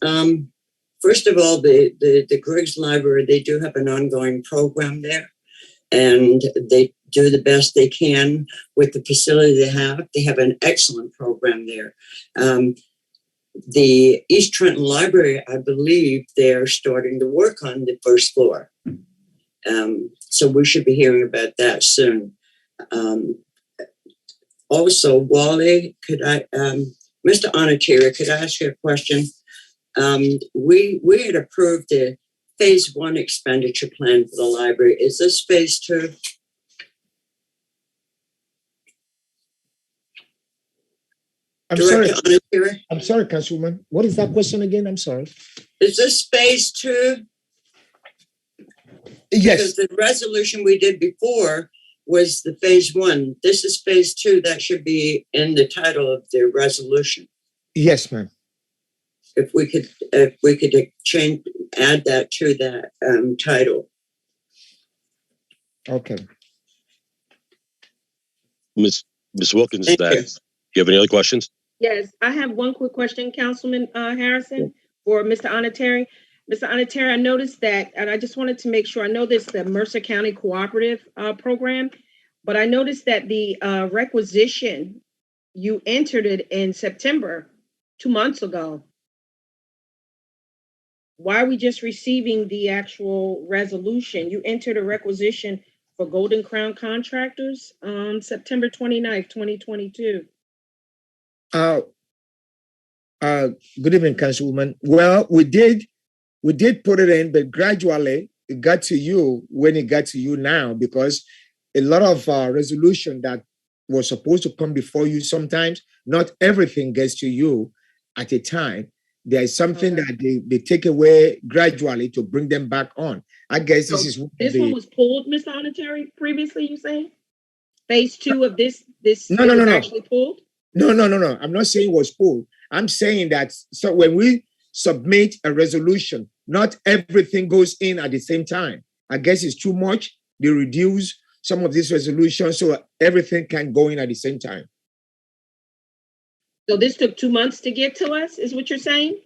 First of all, the Griggs Library, they do have an ongoing program there, and they do the best they can with the facility they have. They have an excellent program there. the East Trenton Library, I believe they're starting to work on the first floor. So we should be hearing about that soon. Also, Wally, Mr. Onatieri, could I ask you a question? We had approved the phase 1 expenditure plan for the library. Is this phase 2? I'm Director sorry. Onatieri? I'm sorry, Councilwoman. What is that question again? I'm sorry. Is this phase 2? Yes. Because the resolution we did before was the phase 1. This is phase 2. That should be in the title of the resolution. Yes, ma'am. If we could add that to that title. Okay. Ms. Wilkins, Thank do you have any other questions? Yes, I have one quick question, Councilman Harrison, for Mr. Onatieri. Mr. Onatieri, I noticed that, and I just wanted to make sure, I know this is the Mercer County Cooperative Program, but I noticed that the requisition, you entered it in September, 2 months ago. Why are we just receiving the actual resolution? You entered a requisition for Golden Crown Contractors on September 29th, 2022. Good evening, Councilwoman. Well, we did put it in, but gradually it got to you when it got to you now, because a lot of resolution that was supposed to come before you, sometimes not everything gets to you at a time. There is something that they take away gradually to bring them back on. I guess So this one was pulled, Mr. Onatieri, previously, you say? Phase 2 of this No. actually pulled? No. I'm not saying it was pulled. I'm saying that so when we submit a resolution, not everything goes in at the same time. I guess it's too much. They reduce some of these resolutions so everything can go in at the same time. So this took 2 months to get to us, is what you're saying?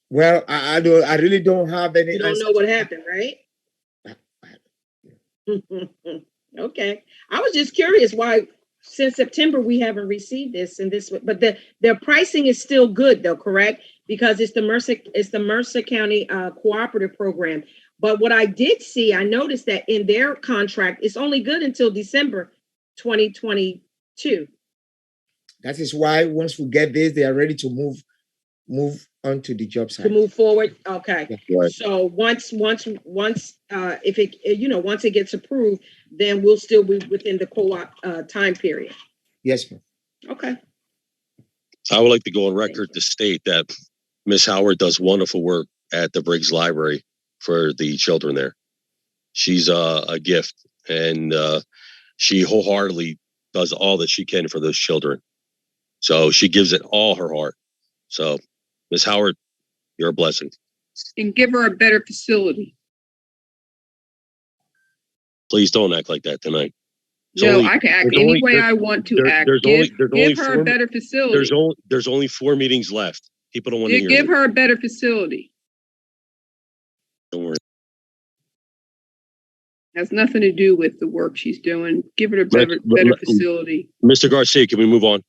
Well, I really don't have any. You don't know what happened, right? Okay. I was just curious why since September we haven't received this and this, but their pricing is still good though, correct? Because it's the Mercer County Cooperative Program. But what I did see, I noticed that in their contract, it's only good until December 2022. That is why once we get this, they are ready to move on to the job site. To move forward, okay. Right. So once if it once it gets approved, then we'll still be within the co-op time period. Yes, ma'am. Okay. I would like to go on record to state that Miss Howard does wonderful work at the Briggs Library for the children there. She's a gift, and she wholeheartedly does all that she can for those children. So she gives it all her heart. So, Miss Howard, you're a blessing. And give her a better facility. Please don't act like that tonight. I can act any way I want to act. Give her a better facility. There's only 4 meetings left. People don't want to hear Give it. her a better facility. Don't worry. Has nothing to do with the work she's doing. Give her a better facility. Mr. Garcia, can we move on?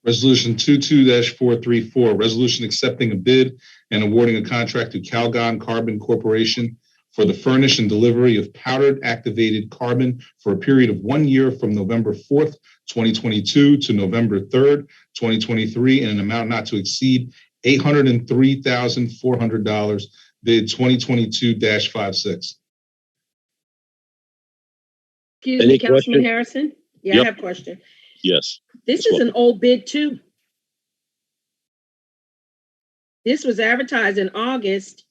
Resolution 22-434, resolution accepting a bid and awarding a contract to Calgon Carbon Corporation for the furnish and delivery of powdered activated carbon for a period of 1 year from November 4th, 2022 to November 3rd, 2023, in an amount not to exceed $803,400, bid 2022-56. Excuse me, Councilman Harrison? Yeah, Yep. I have a question. Yes. This is an old bid too. This was advertised in August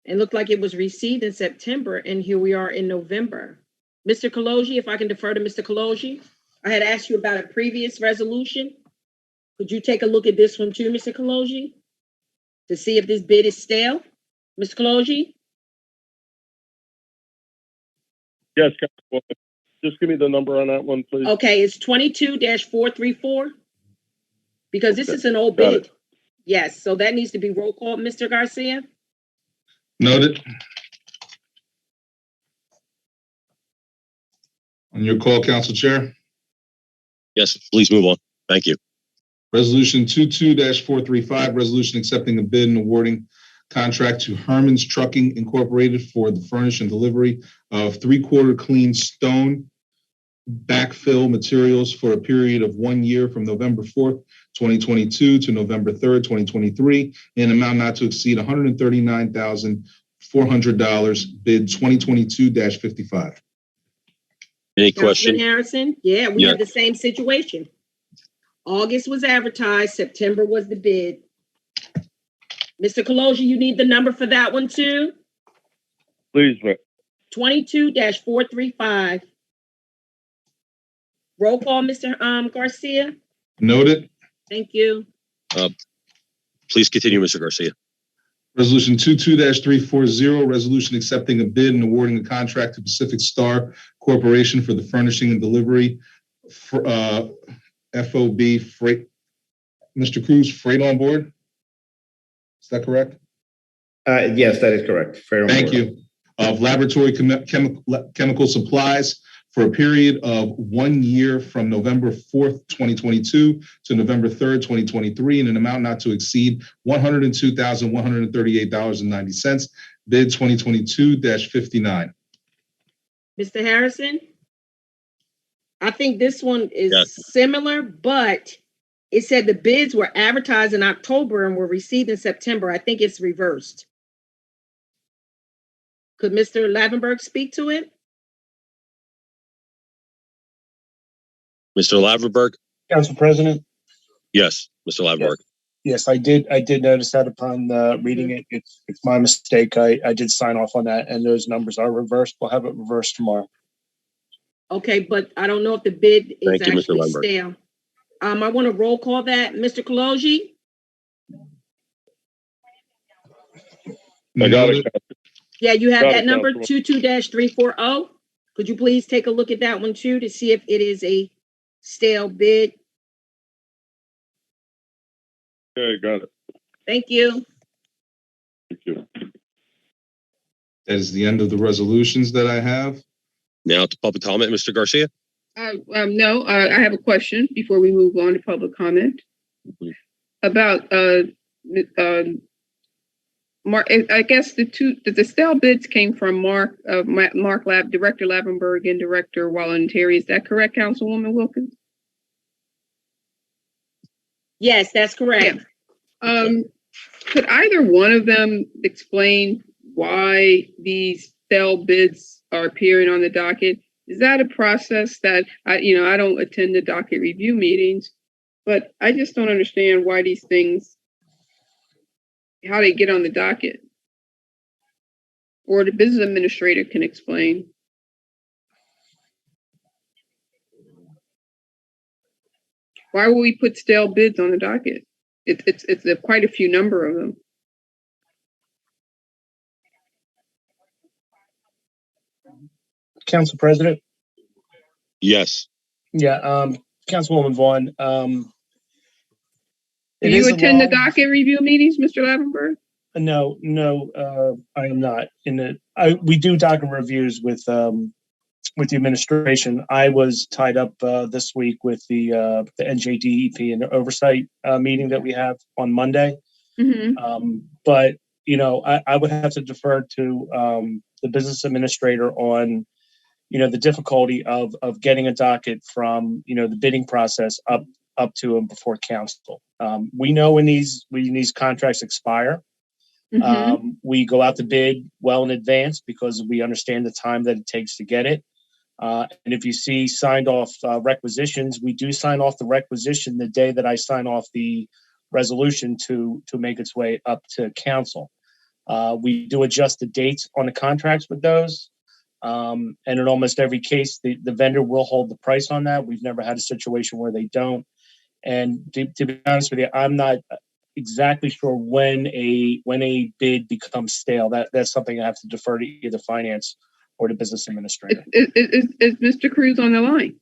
and looked like it was received in September, and here we are in November. Mr. Kaloji, if I can defer to Mr. Kaloji, I had asked you about a previous resolution. Could you take a look at this one too, Mr. Kaloji, to see if this bid is stale? Mr. Kaloji? Yes, Councilwoman. Just give me the number on that one, please. Okay, it's 22-434, because this is an old bid. Yes, so that needs to be roll call, Mr. Garcia. Noted. On your call, Council Chair. Yes, please move on. Thank you. Resolution 22-435, resolution accepting a bid and awarding contract to Herman's Trucking Incorporated for the furnish and delivery of three-quarter clean stone backfill materials for a period of 1 year from November 4th, 2022 to November 3rd, 2023, in an amount not to exceed $139,400, bid 2022-55. Any Councilman question? Harrison? Yeah, we had the same situation. August was advertised, September was the bid. Mr. Kaloji, you need the number for that one too? Please, ma'am. 22-435. Roll call, Mr. Garcia. Noted. Thank you. Please continue, Mr. Garcia. Resolution 22-340, resolution accepting a bid and awarding a contract to Pacific Star Corporation for the furnishing and delivery for FOB freight. Mr. Cruz, freight on board? Is that correct? Yes, that is correct. Thank you. Of laboratory chemical supplies for a period of 1 year from November 4th, 2022 to November 3rd, 2023, in an amount not to exceed $102,138.90, bid 2022-59. Mr. Harrison? I think this one is similar, but it said the bids were advertised in October and were received in September. I think it's reversed. Could Mr. Lavenberg speak to it? Mr. Lavenberg? Council President? Yes, Mr. Lavenberg. Yes, I did notice that upon reading it. It's my mistake. I did sign off on that, and those numbers are reversed. We'll have it reversed tomorrow. Okay, but I don't know if the bid is Thank you, Mr. actually Lavenberg. stale. I want to roll call that. Mr. Kaloji? I got it. Yeah, you have Got that it, number, Councilman. 22-340. Could you please take a look at that one too to see if it is a stale bid? Okay, got it. Thank you. Thank you. That is the end of the resolutions that I have. Now to public comment, Mr. Garcia. No, I have a question before we move on to public comment about Mark. I guess the stale bids came from Mark Director Lavenberg and Director Wallen-Terry. Is that correct, Councilwoman Wilkins? Yes, that's correct. Yeah. Could either one of them explain why these stale bids are appearing on the docket? Is that a process that I don't attend the docket review meetings, but I just don't understand why these things, how they get on the docket. Or the business administrator can explain. Why will we put stale bids on the docket? It's quite a few number of them. Council President? Yes. Yeah, Councilwoman Vaughn. Do you attend the docket review meetings, Mr. Lavenberg? No, I am not. We do docket reviews with the administration. I was tied up this week with the NJDEP and the oversight meeting that we have on Monday. Mm-hmm. But I would have to defer to the business administrator on the difficulty of getting a docket from the bidding process up to and before council. We know when these contracts expire. Mm-hmm. We go out to bid well in advance because we understand the time that it takes to get it. And if you see signed off requisitions, we do sign off the requisition the day that I sign off the resolution to make its way up to council. We do adjust the dates on the contracts with those. And in almost every case, the vendor will hold the price on that. We've never had a situation where they don't. And to be honest with you, I'm not exactly sure when a bid becomes stale. That's something I have to defer to either finance or the business administrator. Is Mr. Cruz on the line?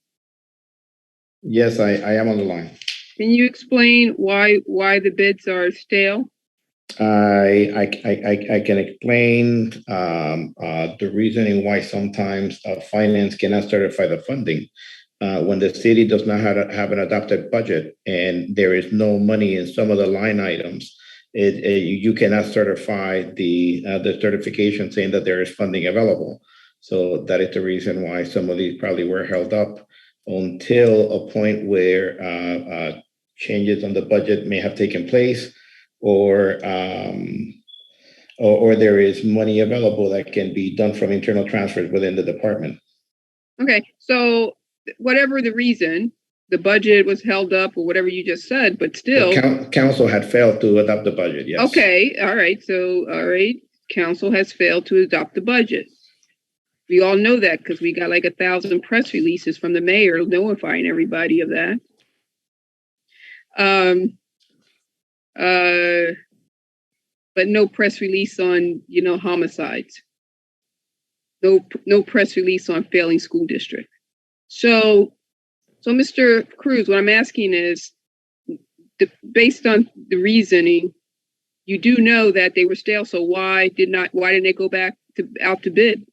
Yes, I am on the line. Can you explain why the bids are stale? I can explain the reasoning why sometimes finance cannot certify the funding when the city does not have an adopted budget and there is no money in some of the line items, you cannot certify the certification saying that there is funding available. So that is the reason why some of these probably were held up until a point where changes on the budget may have taken place, or there is money available that can be done from internal transfers within the department. Okay, so whatever the reason, the budget was held up or whatever you just said, but still. Council had failed to adopt the budget, yes. Okay, all right, council has failed to adopt the budget. We all know that because we got like 1,000 press releases from the mayor notifying everybody of that. But no press release on, homicides. No press release on failing school district. So Mr. Cruz, what I'm asking is, based on the reasoning, you do know that they were stale. So why didn't they go back out to bid?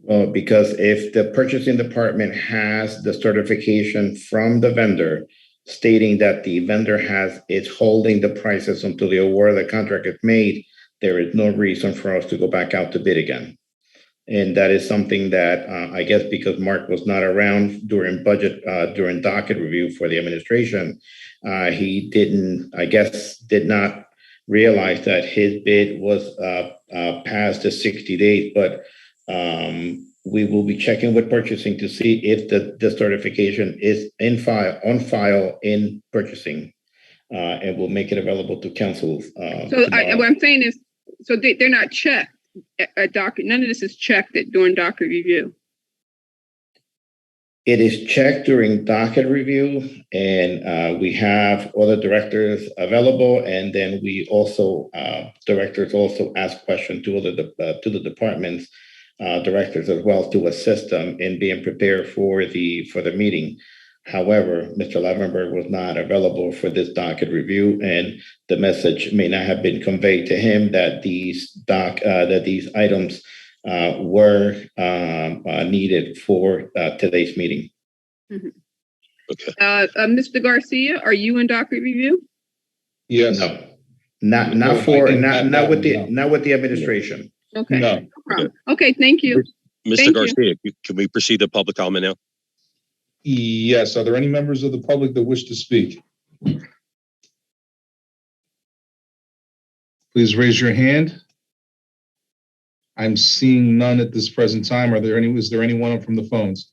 Well, because if the purchasing department has the certification from the vendor stating that the vendor is holding the prices until the award of the contract is made, there is no reason for us to go back out to bid again. And that is something that I guess because Mark was not around during docket review for the administration, he did not realize that his bid was past the 60 days. But we will be checking with purchasing to see if the certification is on file in purchasing, and we'll make it available to council. What I'm saying is, so they're not checked. None of this is checked during docket review. It is checked during docket review, and we have other directors available, and then we also directors also ask questions to the departments directors as well to assist them in being prepared for the meeting. However, Mr. Lavenberg was not available for this docket review, and the message may not have been conveyed to him that these items were needed for today's meeting. Mm-hmm. Okay. Mr. Garcia, are you in docket review? Yes. No, not with the administration. Okay. No problem. Okay. Thank you. Mr. Garcia, can we proceed to public comment now? Yes. Are there any members of the public that wish to speak? Please raise your hand. I'm seeing none at this present time. Is there anyone from the phones?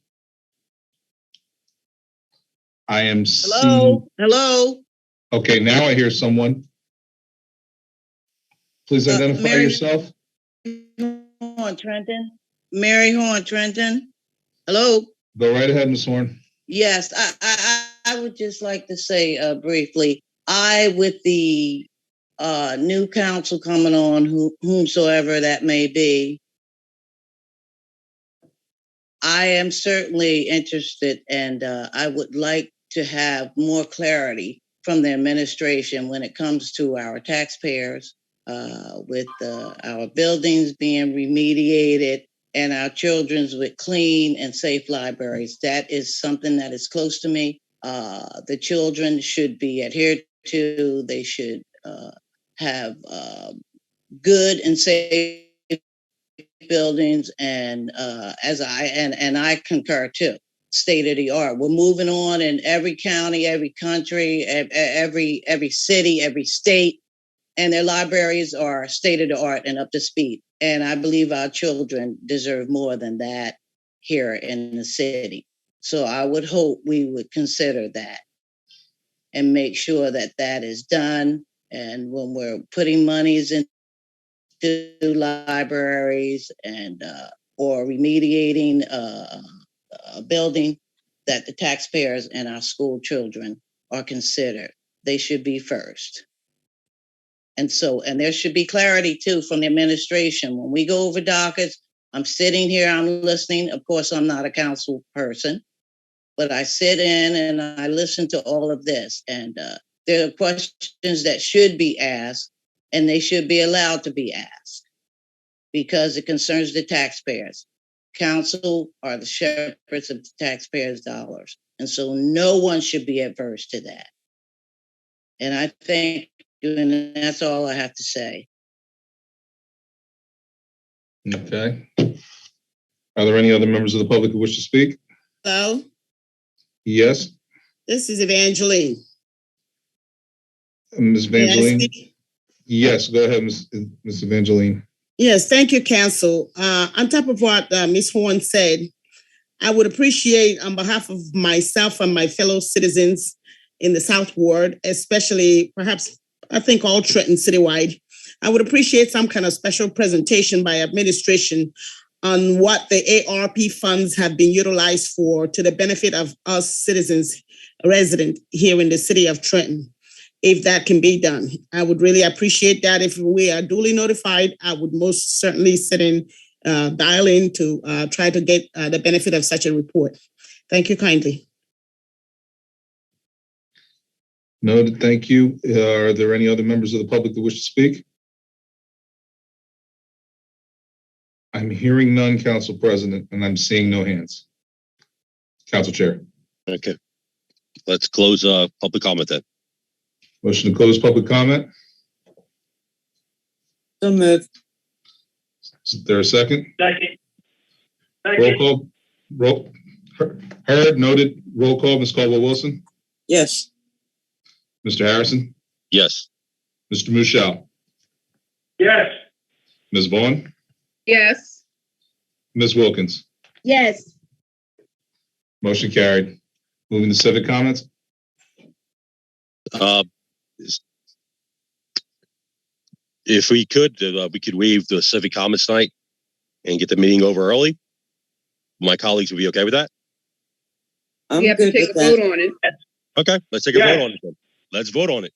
I am Hello. Okay, now I hear someone. Please identify yourself. Horn, Trenton. Mary Horn, Trenton. Hello. Go right ahead, Ms. Horn. Yes, I would just like to say briefly, with the new council coming on, whomsoever that may be, I am certainly interested, and I would like to have more clarity from the administration when it comes to our taxpayers, with our buildings being remediated and our children's with clean and safe libraries. That is something that is close to me. The children should be adhered to. They should have good and safe buildings, and I concur too. State of the art. We're moving on in every county, every country, every city, every state, and their libraries are state of the art and up to speed. And I believe our children deserve more than that here in the city. So I would hope we would consider that and make sure that that is done. And when we're putting monies into libraries and or remediating a building, that the taxpayers and our school children are considered. They should be first. And there should be clarity too from the administration. When we go over dockets, I'm sitting here, I'm listening. Of course, I'm not a council person, but I sit in and I listen to all of this. And there are questions that should be asked, and they should be allowed to be asked because it concerns the taxpayers. council are the shepherds of the taxpayers' dollars. And so no one should be adverse to that. And I think, and that's all I have to say. Okay. Are there any other members of the public who wish to speak? Hello, Yes, this is Evangeline. Ms. May I Evangeline? speak? Yes, go ahead, Ms. Evangeline. Yes, thank you, Council. On top of what Ms. Horn said, I would appreciate on behalf of myself and my fellow citizens in the South Ward, especially perhaps I think all Trenton citywide, I would appreciate some kind of special presentation by administration on what the ARP funds have been utilized for to the benefit of us citizens resident here in the city of Trenton. If that can be done, I would really appreciate that. If we are duly notified, I would most certainly sit in, dial in to try to get the benefit of such a report. Thank you kindly. Noted, thank you. Are there any other members of the public that wish to speak? I'm hearing none, Council President, and I'm seeing no hands. Council Chair. Okay. Let's close public comment then. Motion to close public comment. So moved. Is there a second? Second. Roll call. Heard, noted. Roll call, Ms. Caldwell-Wilson. Yes. Mr. Harrison. Yes. Mr. Mushal. Yes. Ms. Vaughn. Yes. Ms. Wilkins. Yes. Motion carried. Moving to civic comments. If we could waive the civic comments tonight and get the meeting over early. My colleagues would be okay with that? I'm We have to good take with a that. vote on it. Okay, let's take a vote on it then. Let's vote on it.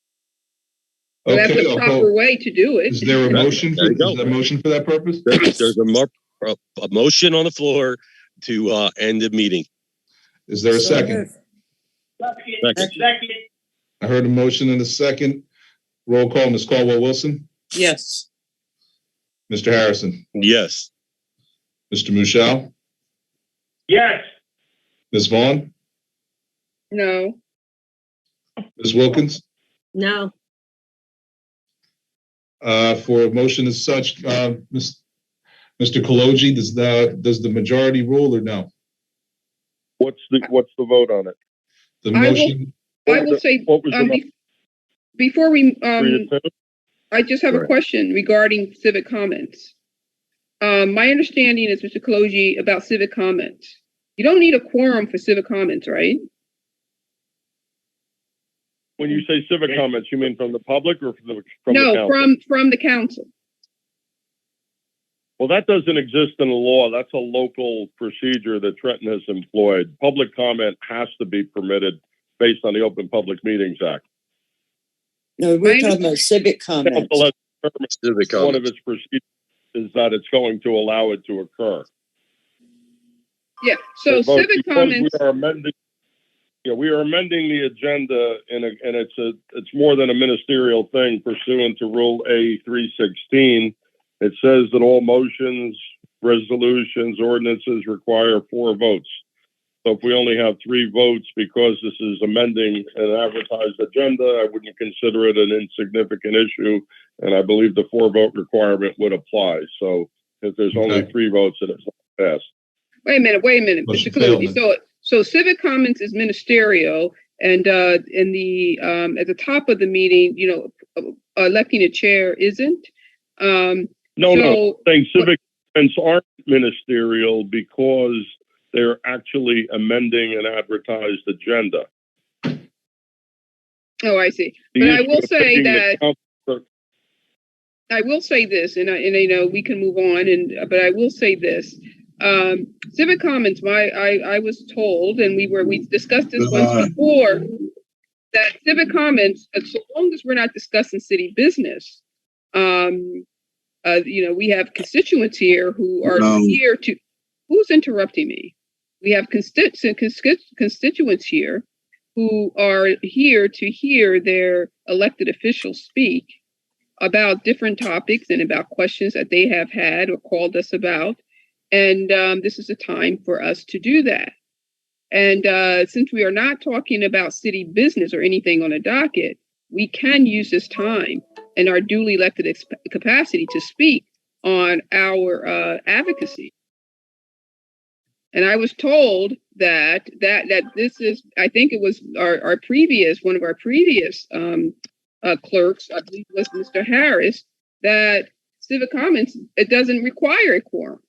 So that's Okay, the proper way to do it. is there a motion? There you go. Is there a motion for that purpose? There's a motion on the floor to end the meeting. Is there a second? Second. I heard a motion and a second. Roll call, Ms. Caldwell-Wilson. Yes. Mr. Harrison. Yes. Mr. Mushal. Yes. Ms. Vaughn. No. Ms. Wilkins. No. For a motion as such, Mr. Kaloji, does the majority rule or no? What's the vote on it? The motion. I will say, What was the before we, 3-2? I just have a question regarding civic comments. My understanding is, Mr. Kaloji, about civic comments. You don't need a quorum for civic comments, right? When you say civic comments, you mean from the public or from the No, council? from the council. Well, that doesn't exist in the law. That's a local procedure that Trenton has employed. Public comment has to be permitted based on the Open Public Meetings Act. No, we're talking about civic comments. Council has determined Civic one of comments. its procedures is that it's going to allow it to occur. Yeah, so But civic because comments, we are amending the agenda, and it's more than a ministerial thing pursuant to Rule A316. It says that all motions, resolutions, ordinances require 4 votes. So if we only have 3 votes because this is amending an advertised agenda, I wouldn't consider it an insignificant issue, and I believe the 4-vote requirement would apply. So if there's only 3 votes, then it's not passed. wait a minute, Mr. Motion Kaloji. failed, So civic comments is ministerial, and in the at the top of the meeting, electing a chair isn't. No. Saying civic comments aren't ministerial because they're actually amending an advertised agenda. Oh, I see. The But I issue will of say taking the that council- I will say this, and we can move on. But I will say this: civic comments. I was told, and we discussed this once before, that civic comments, so long as we're not discussing city business, we have constituents here who are here to. Who's interrupting me? We have constituents here who are here to hear their elected officials speak about different topics and about questions that they have had or called us about. And this is a time for us to do that. And since we are not talking about city business or anything on a docket, we can use this time in our duly elected capacity to speak on our advocacy. And I was told that this is, I think it was our previous, one of our previous clerks, I believe it was Mr. Harris, that civic comments, it doesn't require a quorum.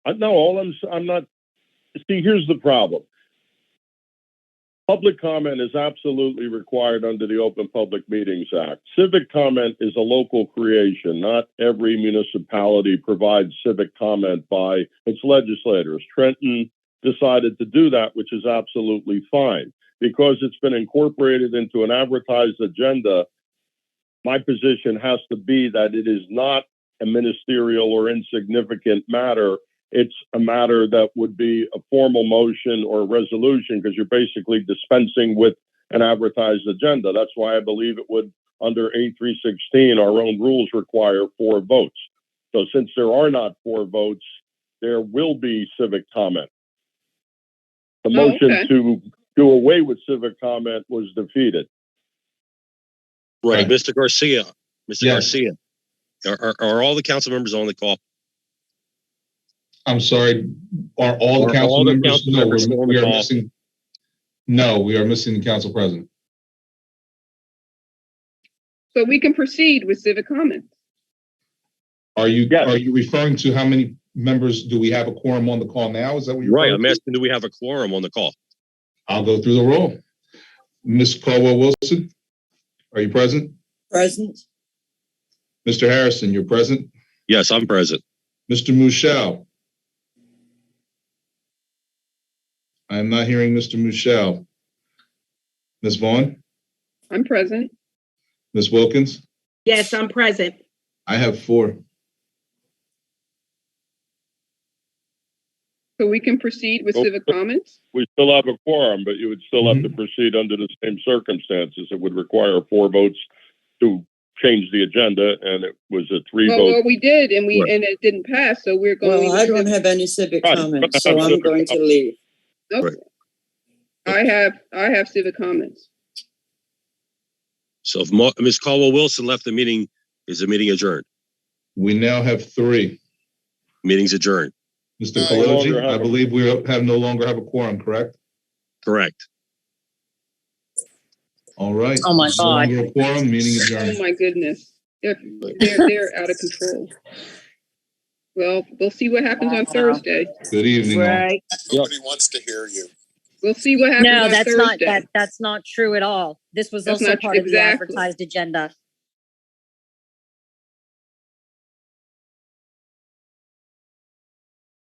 No, I'm not. See, here's the problem. Public comment is absolutely required under the Open Public Meetings Act. Civic comment is a local creation. Not every municipality provides civic comment by its legislators. Trenton decided to do that, which is absolutely fine. Because it's been incorporated into an advertised agenda, my position has to be that it is not a ministerial or insignificant matter. It's a matter that would be a formal motion or a resolution because you're basically dispensing with an advertised agenda. That's why I believe it would, under A316, our own rules require 4 votes. So since there are not 4 votes, there will be civic comment. The motion to do away with civic comment was defeated. Right, Mr. Garcia. Garcia, are all the council members on the call? I'm sorry, are all the council members? No, we are missing. No, we are missing the council president. So we can proceed with civic comments. Are you referring to how many members do we have a quorum on the call now? Is that what you're right? I'm asking, do we have a quorum on the call? I'll go through the roll. Ms. Caldwell-Wilson, are you present? Present. Mr. Harrison, you're present? Yes, I'm present. Mr. Michelle. I am not hearing Mr. Michelle. Ms. Vaughn? I'm present. Ms. Wilkins? Yes, I'm present. I have 4. So we can proceed with civic comments? We still have a quorum, but you would still have to proceed under the same circumstances. It would require 4 votes to change the agenda, and it was a 3 vote. Well, we did, and it didn't pass, so we're going. Well, I don't have any civic comments, so I'm going to leave. Okay. Right. I have civic comments. So if Ms. Caldwell-Wilson left the meeting, is the meeting adjourned? We now have 3. Meeting's adjourned. Mr. Kaloji, I believe we no longer have a quorum, correct? Correct. All right. Oh my God. No longer a quorum, meeting adjourned. Oh my goodness. They're out of control. Well, we'll see what happens on Thursday. Good evening. Right. Nobody wants to hear you. We'll see what happens on Thursday. That's not true at all. This was That's also not part of the exactly. advertised agenda.